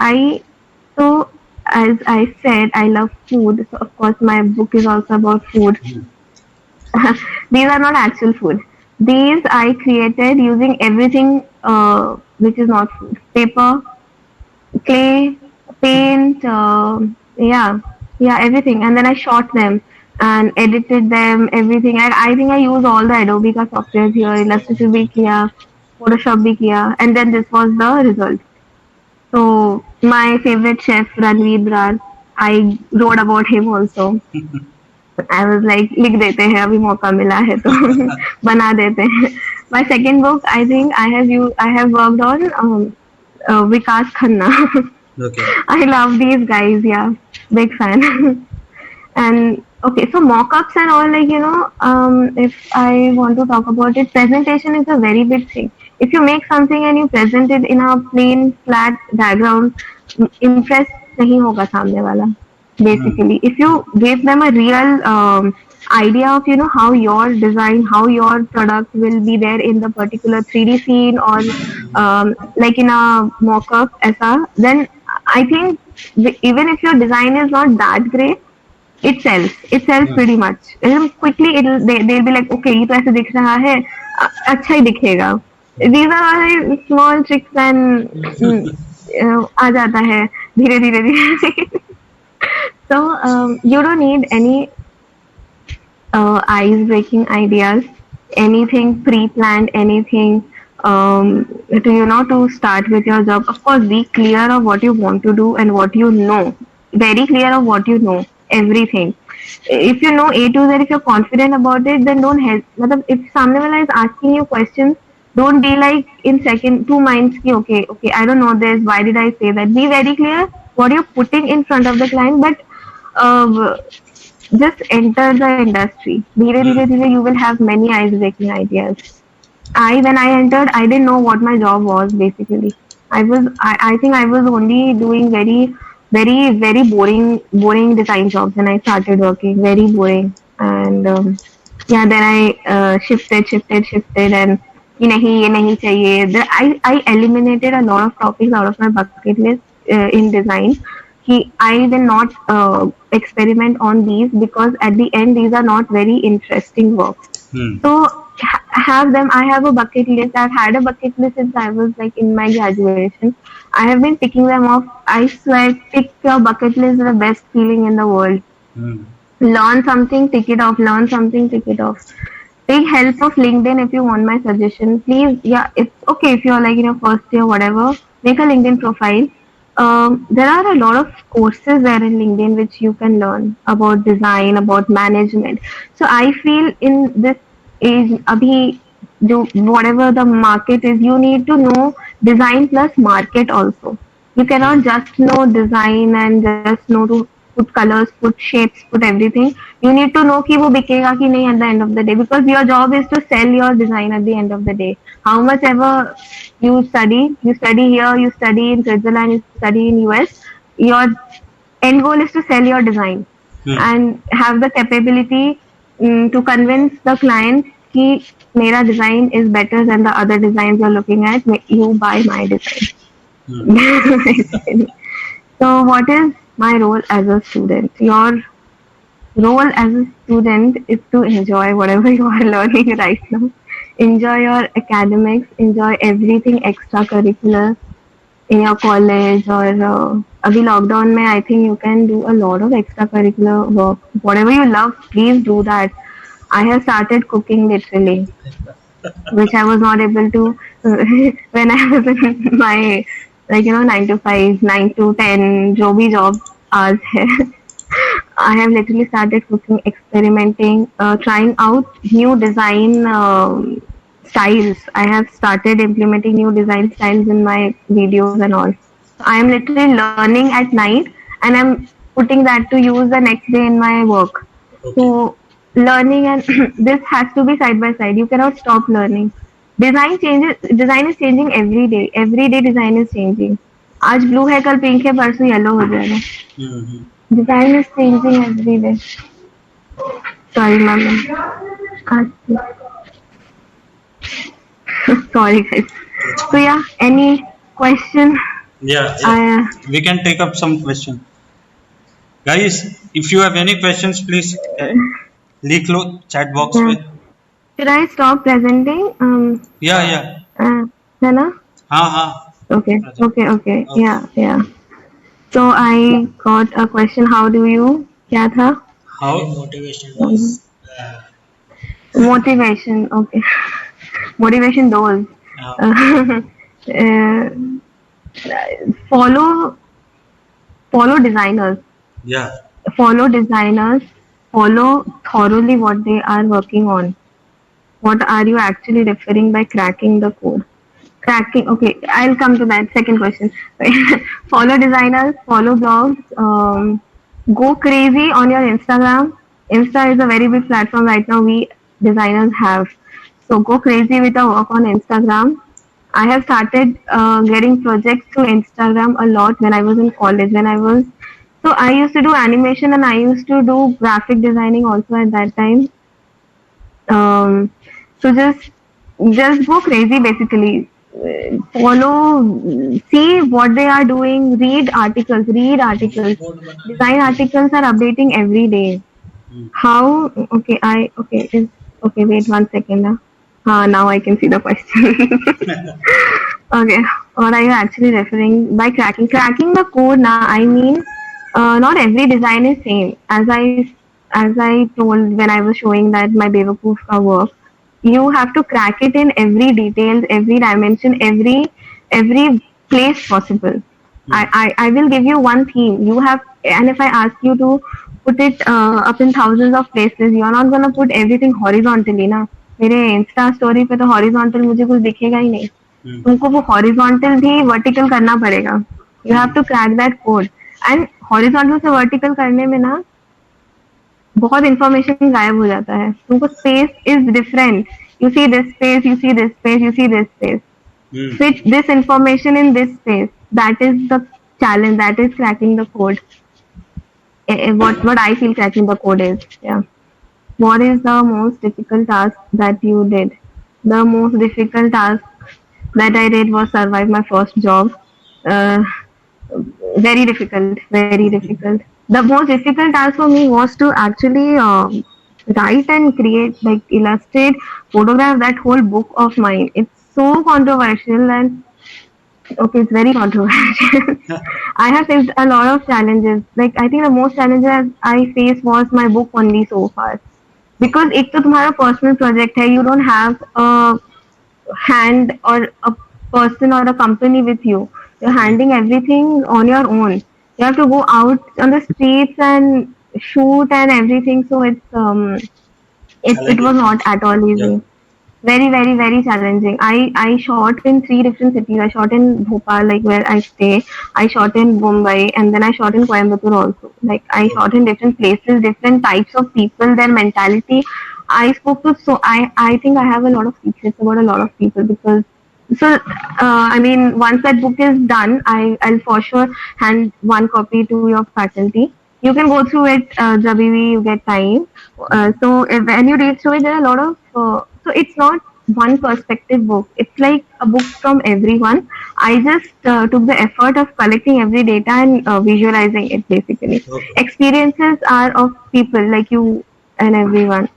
So as I said, I love food. So of course, my book is also about food. These are not actual food. These I created using everything which is not food: paper, clay, paint, yeah, yeah, everything. And then I shot them and edited them, everything. I think I use all the Adobe का software here, Illustrator भी किया, Photoshop भी किया, and then this was the result. So my favorite chef Ranveer Brar, I wrote about him also. I was like लिख देते हैं अभी मौका मिला है तो बना देते हैं. My second book, I think I have worked on Vikas Khanna. Okay. I love these guys, yeah, big fan. And okay, so mock-ups and all, like if I want to talk about it, presentation is a very big thing. If you make something and you present it in a plain flat background, impress नहीं होगा सामने वाला. Basically, if you give them a real idea of how your design, how your product will be there in the particular 3D scene or like in a mock-up, ऐसा, then I think even if your design is not that great, it sells pretty much. Quickly they'll be like, okay, ये तो ऐसे दिख रहा है, अच्छा ही दिखेगा. These are all small tricks and आ जाता है धीरे धीरे धीरे. So you don't need any eyes breaking ideas, anything pre-planned, anything to start with your job. Of course, be clear of what you want to do and what you know. Very clear of what you know, everything. If you know A to Z, if you're confident about it, then don't hesitate. If सामने वाला is asking you questions, don't be like in two minds ki, okay, I don't know this, why did I say that? Be very clear what you're putting in front of the client, but just enter the industry. धीरे धीरे धीरे you will have many eyes breaking ideas. When I entered, I didn't know what my job was basically. I think I was only doing very boring design jobs when I started working. Very boring. And yeah, then I shifted and ये नहीं चाहिए. I eliminated a lot of topics out of my bucket list in design. I will not experiment on these because at the end these are not very interesting work. So have them. I have a bucket list. I've had a bucket list since I was like in my graduation. I have been ticking them off. I swear, tick your bucket list is the best feeling in the world. Learn something, tick it off. Learn something, tick it off. Take help of LinkedIn if you want my suggestion. Please, yeah, it's okay if you're like in your first year, whatever. Make a LinkedIn profile. There are a lot of courses there in LinkedIn which you can learn about design, about management. So I feel in this age, abhi, whatever the market is, you need to know design plus market also. You cannot just know design and just know to put colors, put shapes, put everything. You need to know कि वो बिकेगा कि नहीं at the end of the day, because your job is to sell your design at the end of the day. How much ever you study here, you study in Switzerland, you study in US, your end goal is to sell your design and have the capability to convince the client कि मेरा design is better than the other designs you're looking at. You buy my design. So what is my role as a student? Your role as a student is to enjoy whatever you are learning right now. Enjoy your academics, enjoy everything extracurricular in your college or अभी lockdown में I think you can do a lot of extracurricular work. Whatever you love, please do that. I have started cooking literally, which I was not able to when I was in my 9 to 5, 9 to 10 जो भी job hours है. I have literally started cooking, experimenting, trying out new design styles. I have started implementing new design styles in my videos and all. I am literally learning at night and I'm putting that to use the next day in my work. Okay. So learning and this has to be side by side. You cannot stop learning. Design is changing every day. Every day design is changing. आज blue है कल pink है परसों yellow हो जाएगा. Mm-hmm. Design is changing every day. Sorry, mama. Sorry, guys. That's So fine. yeah, any question? Yeah, yeah. I We can take up some question. Guys, if you have any questions, please leak chat box yeah. with. Should I stop presenting? Yeah, yeah. है ना? हाँ हाँ. Okay, Present. okay, okay. Okay. Yeah, yeah. So I got a question. How do you? क्या था? How? Motivation was Motivation. Okay. Motivation those. Uh, Uh, follow designers. yeah. Follow designers. Follow thoroughly what they are working on. What are you actually referring by cracking the code? Cracking. Okay, I'll come to that. Second question. Follow designers. Follow blogs. Go crazy on your Instagram. Insta is a very big platform right now. We designers have. So go crazy with the work on Instagram. I have started getting projects through Instagram a lot when I was in college. So I used to do animation and I used to do graphic designing also at that time. Um, so just go crazy basically. Follow, see what they are doing. Read articles. board बनाने Design articles are updating every day. Mm. How? Okay, okay. Wait 1 second. Now I can see the question. Okay, what are you actually referring by cracking? Cracking the code now, I mean, not every design is same. As I told when I was showing that my Bewakoof ka work, you have to crack it in every details, every dimension, every place possible. Mm. I will give you one theme. You have, and if I ask you to put it up in thousands of places, you're not gonna put everything horizontally, ना. मेरे Insta story पे तो horizontal मुझे कुछ दिखेगा ही नहीं. Mm. तुमको वो हॉरिजॉन्टल भी वर्टिकल करना पड़ेगा. You have to crack that code and horizontal से वर्टिकल करने में ना बहुत इंफॉर्मेशन गायब हो जाता है. तुमको space is different. You see this space, you see this space, you see this space. Mm. Fit this information in this space. That is the challenge. That is cracking the code. What I feel cracking the code is. Yeah. What is the most difficult task that you did? The most difficult task that I did was survive my first job. Uh, Very difficult, very difficult. The most difficult task for me was to actually write and create, like illustrate, photograph that whole book of mine. It's so controversial and okay, it's very controversial. I have faced a lot of challenges. Like I think the most challenges I faced was my book only so far. Because एक तो तुम्हारा personal project है, you don't have a hand or a person or a company with you. You're handling everything on your own. You have to go out on the streets and shoot and everything. So it was Challenging. not at all Yeah. easy. Very, very, very challenging. I shot in 3 different cities. I shot in Bhopal, like where I stay. I shot in Mumbai, and then I shot in Coimbatore also. Like I Okay. shot in different places, different types of people, their mentality. I spoke to I think I have a lot of secrets about a lot of people because I mean once that book is done, I'll for sure hand one copy to your faculty. You can go through it जब भी you get time. When you read through it, there are a lot of so it's not one perspective book. It's like a book from everyone. I just took the effort of collecting every data and visualizing it basically. Okay. Experiences are of people like you and everyone.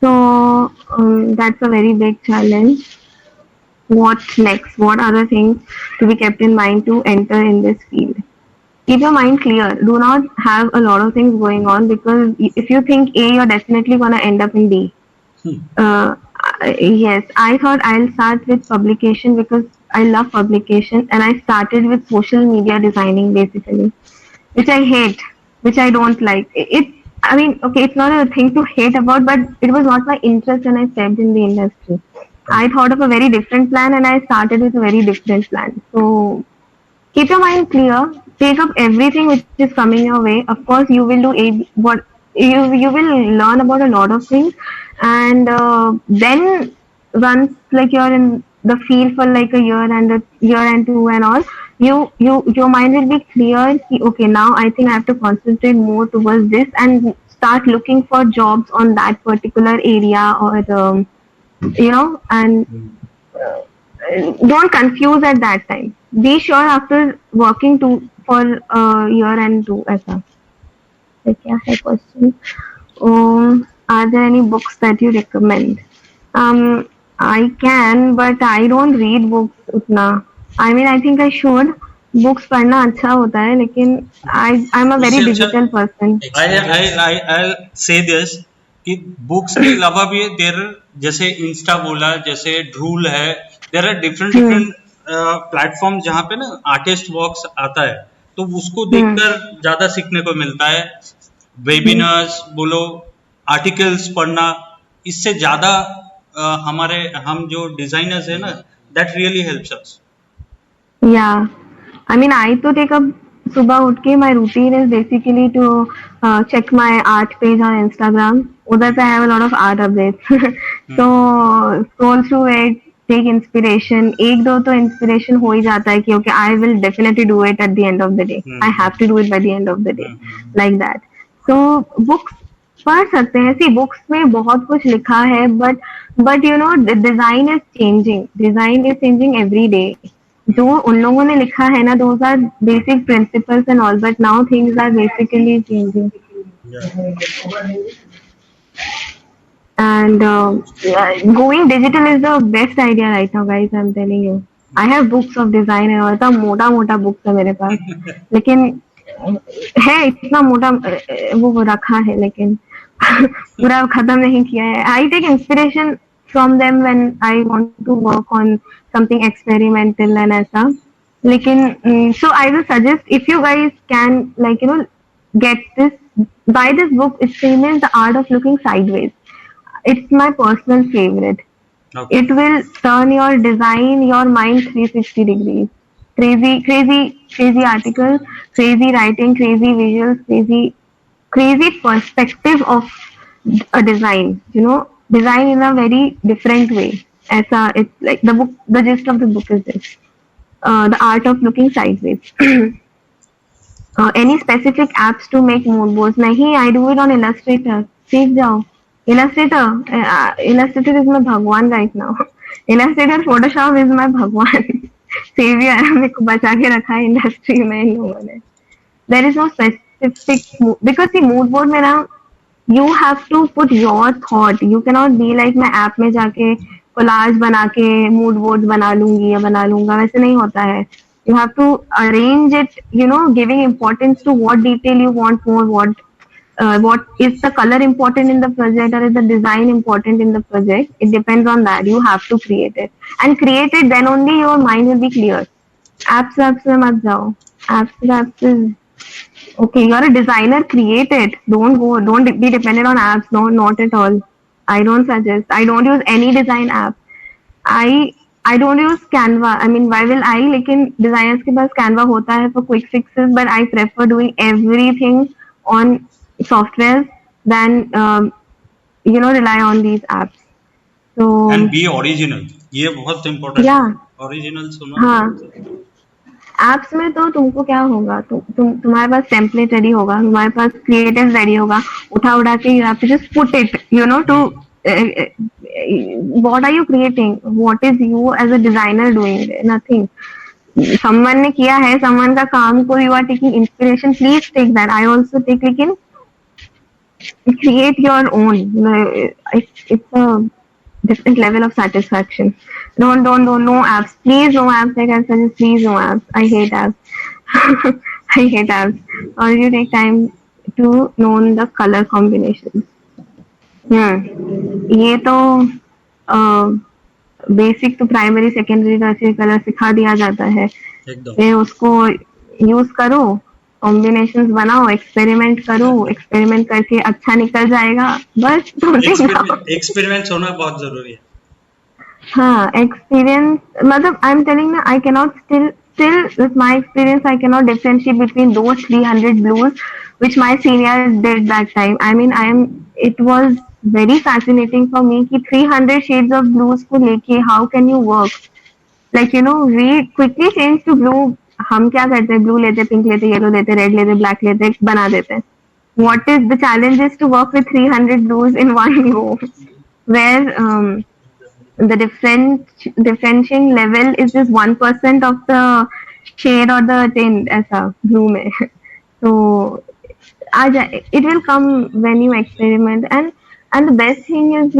So that's a very big challenge. What next? What other things to be kept in mind to enter in this field? Keep your mind clear. Do not have a lot of things going on because if you think A, you're definitely gonna end up in B. Hmm. Yes, I thought I'll start with publication because I love publication and I started with social media designing basically, which I hate, which I don't like. I mean, okay, it's not a thing to hate about, but it was not my interest when I stepped in the industry. I thought of a very different plan and I started with a very different plan. So keep your mind clear, take up everything which is coming your way. Of course you will do what you will learn about a lot of things, and then once like you're in the field for like a year and a year and two and all, your mind will be clear ki, okay, now I think I have to concentrate more towards this and start looking for jobs on that particular area, or and don't confuse at that time. Be sure after working for a year and two. ऐसा तो क्या है question? Are there any books that you recommend? I can, but I don't read books उतना. I mean, I think I should. Books पढ़ना अच्छा होता है, लेकिन I'm a very उससे अच्छा digital person. I'll say this कि बुक्स के अलावा भी देर जैसे इंस्टा बोला, जैसे ड्रूल है, देर आर डिफरेंट प्लेटफॉर्म जहाँ पे ना आर्टिस्ट वॉक्स आता है, तो उसको देखकर ज्यादा सीखने को मिलता है. वेबिनार्स बोलो, आर्टिकल्स पढ़ना, इससे ज्यादा हम जो डिजाइनर्स है ना, that really helps us. Yeah, I mean, I to take up सुबह उठ के my routine is basically to check my art page on Instagram. उधर पे I have a lot of art updates. So scroll through it, take inspiration. एक दो तो inspiration हो ही जाता है कि okay, I will definitely do it at the end of the day. I have to do it by the end of the day, like that. So books पढ़ सकते हैं. See, books में बहुत कुछ लिखा है, but you know, the design is changing. Design is changing every day. जो उन लोगों ने लिखा है ना, those are basic principles and all, but now things are basically changing. And going digital is the best idea right now, guys. I'm telling you. I have books of design and all. इतना मोटा मोटा books है मेरे पास, लेकिन है इतना मोटा वो रखा है, लेकिन पूरा खत्म नहीं किया है. I take inspiration from them when I want to work on something experimental and ऐसा. लेकिन so I will suggest, if you guys can, like, you know, get this, buy this book. Its name is The Art of Looking Sideways. It's my personal favorite. Okay. It will turn your design, your mind 360 degrees. Crazy article, crazy writing, crazy visuals, crazy perspective of a design. You know, design in a very different way. ऐसा, it's like the book. The gist of the book is this: The Art of Looking Sideways. Any specific apps to make mood boards? नहीं, I do it on Illustrator. सीख जाओ. Illustrator is my भगवान right now. Illustrator, Photoshop is my भगवान. Savior, मेरे को बचा के रखा है इंडस्ट्री में इन लोगों ने. There is no specific because the mood board में ना, you have to put your thought. You cannot be like मैं ऐप में जाके कोलाज बना के मूड बोर्ड बना लूंगी या बना लूंगा, वैसे नहीं होता है. You have to arrange it, you know, giving importance to what detail you want more, what is the color important in the project, or is the design important in the project. It depends on that. You have to create it, and create it, then only your mind will be clear. Apps में मत जाओ. Apps is okay. You're a designer, create it. Don't be dependent on apps. No, not at all. I don't suggest. I don't use any design app. I don't use Canva. I mean, why will I? लेकिन designers के पास Canva होता है for quick fixes, but I prefer doing everything on software than you know, rely on these apps. So and be original. ये बहुत important है. Original सुनो. हाँ. Apps में तो तुमको क्या होगा, तुम्हारे पास टेम्पलेट रेडी होगा, तुम्हारे पास क्रिएटिव रेडी होगा, उठा के you have to just put it, you know, to what are you creating, what is you as a designer doing, nothing. Someone ने किया है, समवन का काम को you are taking inspiration, please take that. I also take, लेकिन create your own. You know, it's a different level of satisfaction. Don't no apps, please, no apps. Like I suggest, please, no apps. I hate apps. I hate apps. Or you take time to know the color combinations. ये तो basic तो primary secondary का अच्छे colour सिखा दिया जाता है. फिर उसको यूज करो, कॉम्बिनेशंस बनाओ, एक्सपेरिमेंट करो, एक्सपेरिमेंट करके अच्छा निकल जाएगा, बस. एक्सपेरिमेंट्स होना बहुत जरूरी है. हाँ, एक्सपीरियंस, मतलब आई एम टेलिंग ना, I can not still still, with my experience, I cannot differentiate between those 300 blues which my seniors did that time. I mean, it was very fascinating for me कि 300 shades of blues को लेके how can you work? Like, we quickly change to blue. हम क्या करते हैं? Blue लेते, pink लेते, yellow लेते, red लेते, black लेते, बना देते हैं. Hmm. What is the challenge is to work with 300 blues in one go, where the differentiating level is just 1% of the shade or the tint ऐसा blue में. So it will come when you experiment, and the best thing is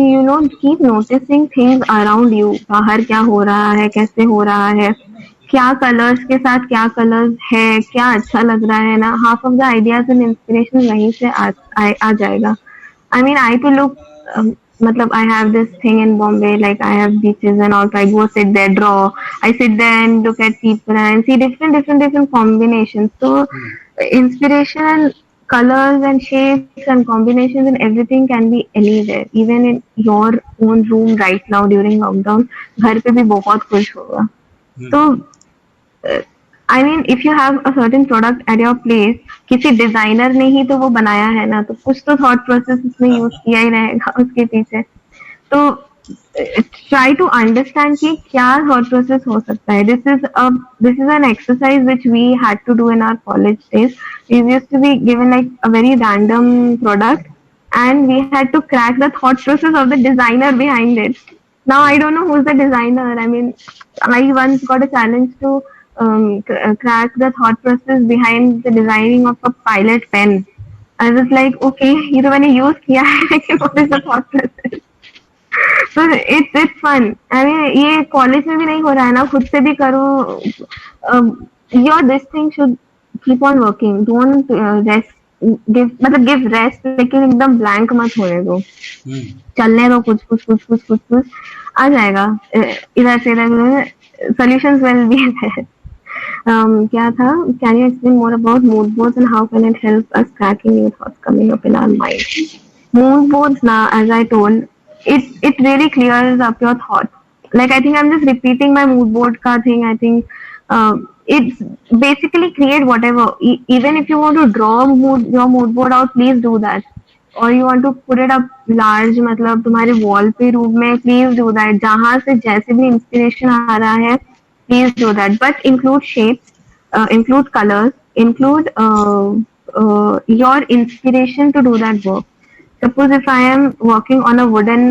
keep noticing things around you. बाहर क्या हो रहा है, कैसे हो रहा है, क्या कलर्स के साथ क्या कलर्स है, क्या अच्छा लग रहा है ना. Half of the ideas and inspiration वहीं से आ जाएगा. I mean, I to look. Matlab, I have this thing in Bombay, like I have beaches and all. So I go sit there, draw. I sit there and look at people and see different combinations. So, inspiration, colors and shapes and combinations and everything can be anywhere, even in your own room right now during lockdown. घर पे भी बहुत खुश होगा. Hmm. तो I mean if you have a certain product at your place, किसी designer ने ही तो वो बनाया है ना, तो कुछ तो थॉट प्रोसेस उसने यूज किया ही रहेगा उसके पीछे. तो ट्राई टू अंडरस्टैंड कि क्या थॉट प्रोसेस हो सकता है. This is an exercise which we had to do in our college days. We used to be given like a very random product and we had to crack the thought process of the designer behind it. Now I don't know who's the designer. I mean, I once got a challenge to crack the thought process behind the designing of a pilot pen. I was like, okay, ये तो मैंने use किया है, लेकिन what is the thought process? So it's fun. I mean, ये college में भी नहीं हो रहा है ना, खुद से भी करो. Your this thing should keep on working. Don't rest. give rest, लेकिन एकदम blank मत होने दो. Hmm. चलने दो, कुछ आ जाएगा. इधर से इधर solutions will be there. क्या था? Can you explain more about mood boards and how can it help us cracking new thoughts coming up in our mind? Mood boards, now, as I told, it really clears up your thoughts. Like, I think I'm just repeating my mood board ka thing. I think it's basically create whatever. Even if you want to draw your mood board out, please do that. Or you want to put it up large, मतलब तुम्हारे wall पे room में, please do that. जहाँ से जैसे भी inspiration आ रहा है, please do that. But include shapes, include colors, include your inspiration to do that work. Suppose if I am working on a wooden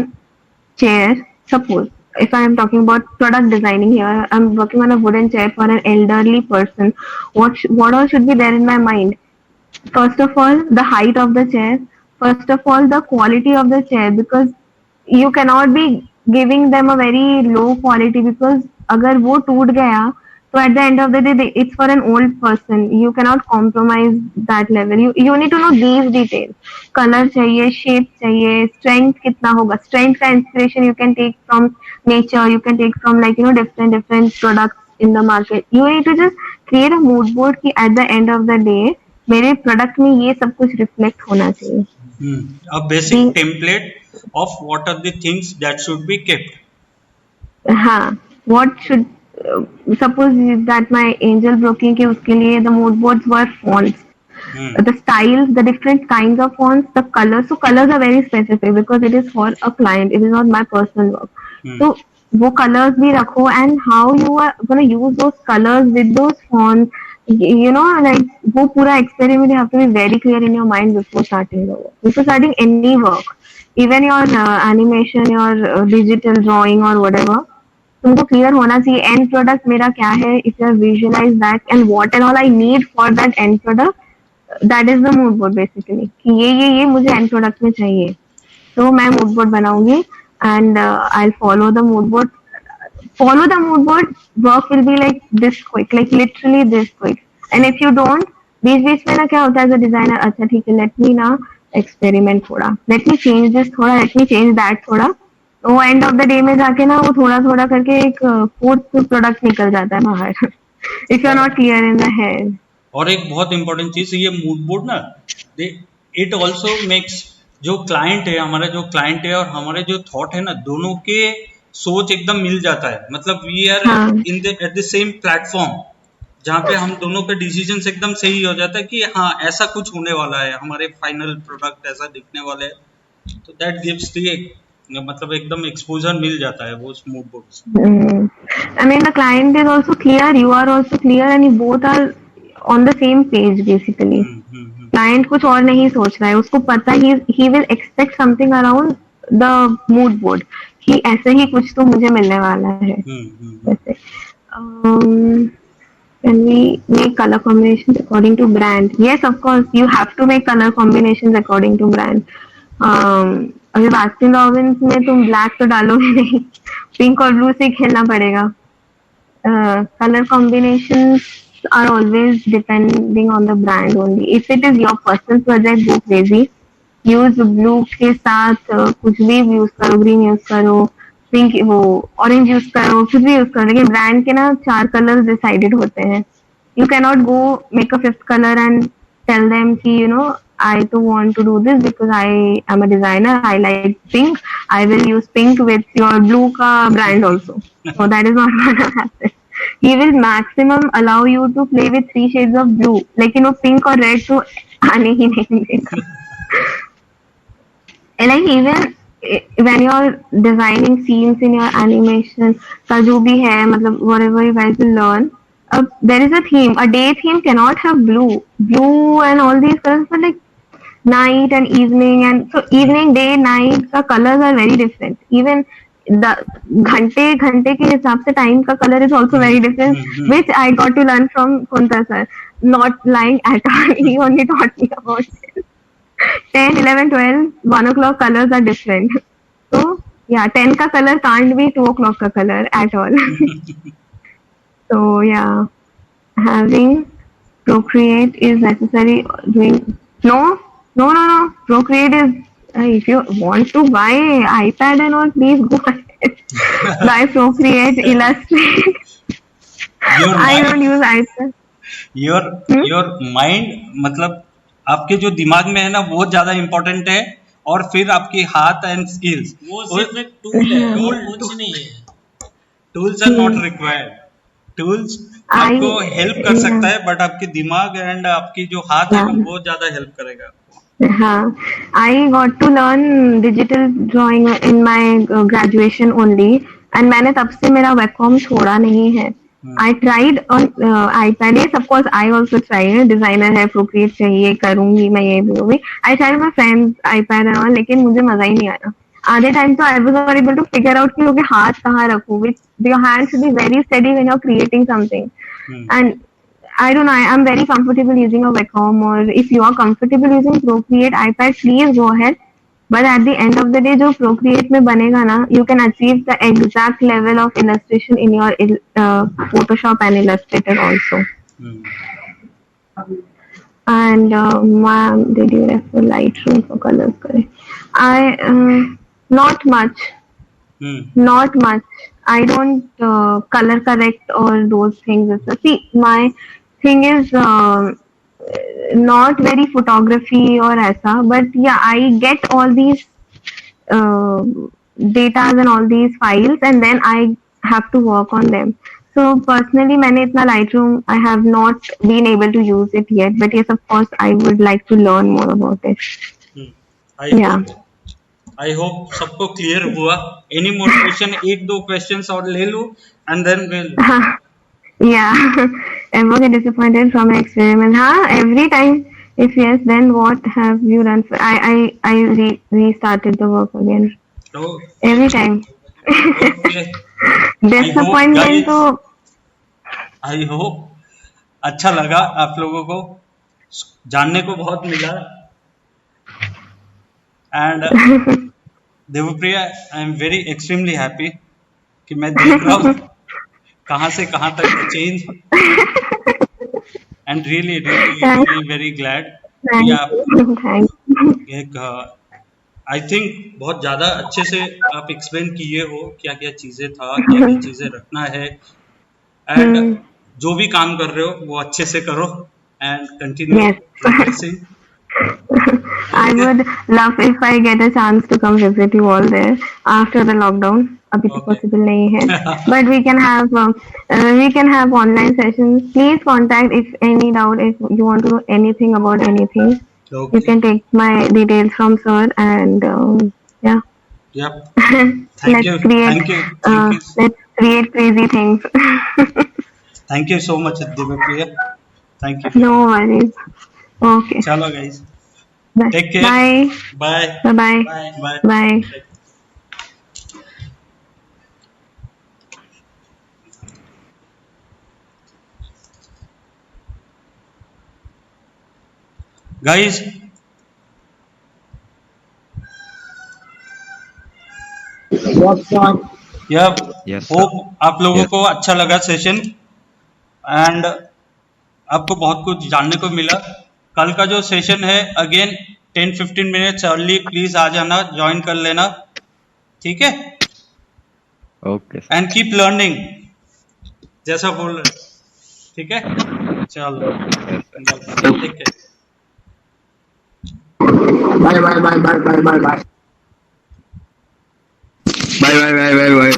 chair, suppose if I am talking about product designing here, I'm working on a wooden chair for an elderly person. What all should be there in my mind? First of all, the height of the chair. First of all, the quality of the chair, because you cannot be giving them a very low quality, because अगर वो टूट गया तो at the end of the day it's for an old person. You cannot compromise that level. You need to know these details. Color चाहिए, shape चाहिए, strength कितना होगा. Strength का inspiration you can take from nature, you can take from different products in the market. You need to just create a mood board कि at the end of the day मेरे product में ये सब कुछ reflect होना चाहिए. A basic template of what are the things that should be kept. हाँ, what should suppose that my angel broking के उसके लिए the mood boards were fonts. The styles, the different kinds of fonts, the colors. So colors are very specific because it is for a client. It is not my personal work. So वो colors भी रखो, and how you are gonna use those colors with those fonts. Like वो पूरा experiment, you have to be very clear in your mind before starting the work. Before starting any work, even your animation, your digital drawing or whatever, तुमको clear होना चाहिए end product मेरा क्या है. If you visualise that and what and all I need for that end product, that is the mood board basically कि ये मुझे end product में चाहिए. तो मैं मूड बोर्ड बनाऊंगी and I follow the mood board. Work will be like this quick, like literally this quick. And if you don't, बीच बीच में ना क्या होता है एज अ डिजाइनर, अच्छा ठीक है, लेट मी ना एक्सपेरिमेंट थोड़ा, लेट मी चेंज दिस थोड़ा, लेट मी चेंज दैट थोड़ा. वो एंड ऑफ द डे में जाके ना वो थोड़ा थोड़ा करके एक फोर्थ प्रोडक्ट निकल जाता है बाहर. If you are not clear in the head. और एक बहुत इंपॉर्टेंट चीज ये मूड बोर्ड ना, इट ऑल्सो मेक्स जो क्लाइंट है, हमारा जो क्लाइंट है और हमारे जो थॉट है ना, दोनों के सोच एकदम मिल जाता है. मतलब we are in the at the same platform. जहाँ पे हम दोनों के डिसीजन एकदम सही हो जाता है कि हाँ ऐसा कुछ होने वाला है, हमारे फाइनल प्रोडक्ट ऐसा दिखने वाले हैं, तो दैट गिव्स दी मतलब एकदम एक्सपोजर मिल जाता है वो मूड बोर्ड से। I mean, the client is also clear, you are also clear, and you both are on the same page basically. Client कुछ और नहीं सोच रहा है, उसको पता he will expect something around the mood board कि ऐसे ही कुछ तो मुझे मिलने वाला है. वैसे can we make color combinations according to brand? Yes, of course, you have to make color combinations according to brand. अभी बास्किन रॉबिन्स में तुम ब्लैक तो डालोगे नहीं, पिंक और ब्लू से खेलना पड़ेगा. Color combinations are always depending on the brand only. If it is your personal project, go crazy. Use blue के साथ कुछ भी यूज करो, ग्रीन यूज करो, पिंक वो ऑरेंज यूज करो, कुछ भी यूज करो, लेकिन ब्रांड के ना 4 कलर्स डिसाइडेड होते हैं. You cannot go make a 5th color and tell them कि I too want to do this because I am a designer. I like pink. I will use pink with your blue का brand also. So that is not gonna happen. He will maximum allow you to play with 3 shades of blue. लेकिन वो pink और red तो आने ही नहीं देगा. And like even when you're designing scenes in your animation का जो भी है, मतलब whatever you guys will learn, there is a theme. A day theme cannot have blue and all these colors, but like night and evening, and so evening, day, night का colors are very different. Even the घंटे के हिसाब से time का color is also very different, which I got to learn from Kunta sir. Not lying at all. He only taught me about it. 10, 11, 12, 1 o'clock colors are different. So yeah, 10 का color can't be 2 o'clock का color at all. So yeah, having Procreate is necessary. Doing no. Procreate is if you want to buy iPad and all, please go ahead. Buy Procreate, Illustrate. I don't use iPad. Your mind, मतलब आपके जो दिमाग में है ना वो ज्यादा important है, और फिर आपकी हाथ एंड स्किल्स, वो सिर्फ एक टूल है और कुछ नहीं है. Tools are not required. Tools आपको हेल्प कर सकता है, बट आपके दिमाग एंड आपकी जो हाथ है वो बहुत ज्यादा हेल्प करेगा. हाँ, I got to learn digital drawing in my graduation only, and मैंने तब से मेरा webcom छोड़ा नहीं है. I tried on iPad. Yes, of course, I also tried. Designer है, Procreate चाहिए, करूँगी मैं ये भी. I tried my friend's iPad and all, लेकिन मुझे मजा ही नहीं आया. आधे टाइम तो I was not able to figure out कि लोग हाथ कहाँ रखूँ. Which your hand should be very steady when you're creating something. And I don't know. I'm very comfortable using a webcam, or if you are comfortable using Procreate iPad, please go ahead. But at the end of the day, जो Procreate में बनेगा ना, you can achieve the exact level of illustration in your Photoshop and Illustrator also. And ma'am, did you refer Lightroom for colors correct? Not much. Not much. I don't color correct or those things. See, my thing is not very photography or aisa, but yeah, I get all these datas and all these files, and then I have to work on them. So personally, मैंने इतना Lightroom, I have not been able to use it yet, but yes, of course, I would like to learn more about it. I hope सबको clear हुआ. Any more question? 1-2 questions और ले लो, and then we'll. Yeah, ever get disappointed from an experiment? Every time. If yes, then what have you done? I restarted the work again. So, every time. Okay. Disappointment तो. I hope अच्छा लगा आप लोगों को, जानने को बहुत मिला. And Devpriya, I am very extremely happy कि मैं देख रहा हूँ कहाँ से कहाँ तक change, and really very glad कि आप एक I think बहुत ज़्यादा अच्छे से आप एक्सप्लेन किए हो क्या क्या चीज़ें था, क्या क्या चीज़ें रखना है, and जो भी काम कर रहे हो वो अच्छे से करो and continue practicing. I would love if I get a chance to come visit you all there after the lockdown. अभी तो Okay. possible नहीं है, but we can have online sessions. Please contact if any doubt, if you want to know anything about anything. You Okay. can take my details from sir, and yeah, Yep. Thank you. Thank you. Thank you. let's create crazy things. Thank you so much, Devpriya. Thank you. No worries. Okay. Chalo, guys. Bye. Take care. Bye. Bye. Bye. Bye. Bye. Bye. Bye. Guys, यह Yes, sir. Hope आप लोगों Yes. को अच्छा लगा session and आपको बहुत कुछ जानने को मिला। कल का जो सेशन है अगेन 10-15 मिनट्स अर्ली प्लीज आ जाना, ज्वाइन कर लेना, ठीक है? Okay, sir. And keep learning जैसा बोल रहे, ठीक है? चलो, Yes, sir. ठीक है। Bye bye bye bye bye bye bye. Bye bye bye bye bye.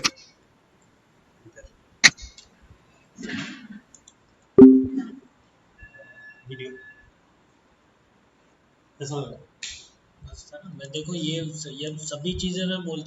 Video कैसा लगा? बस था ना, मैं देखो ये सभी चीजें मैं बोलता हूँ।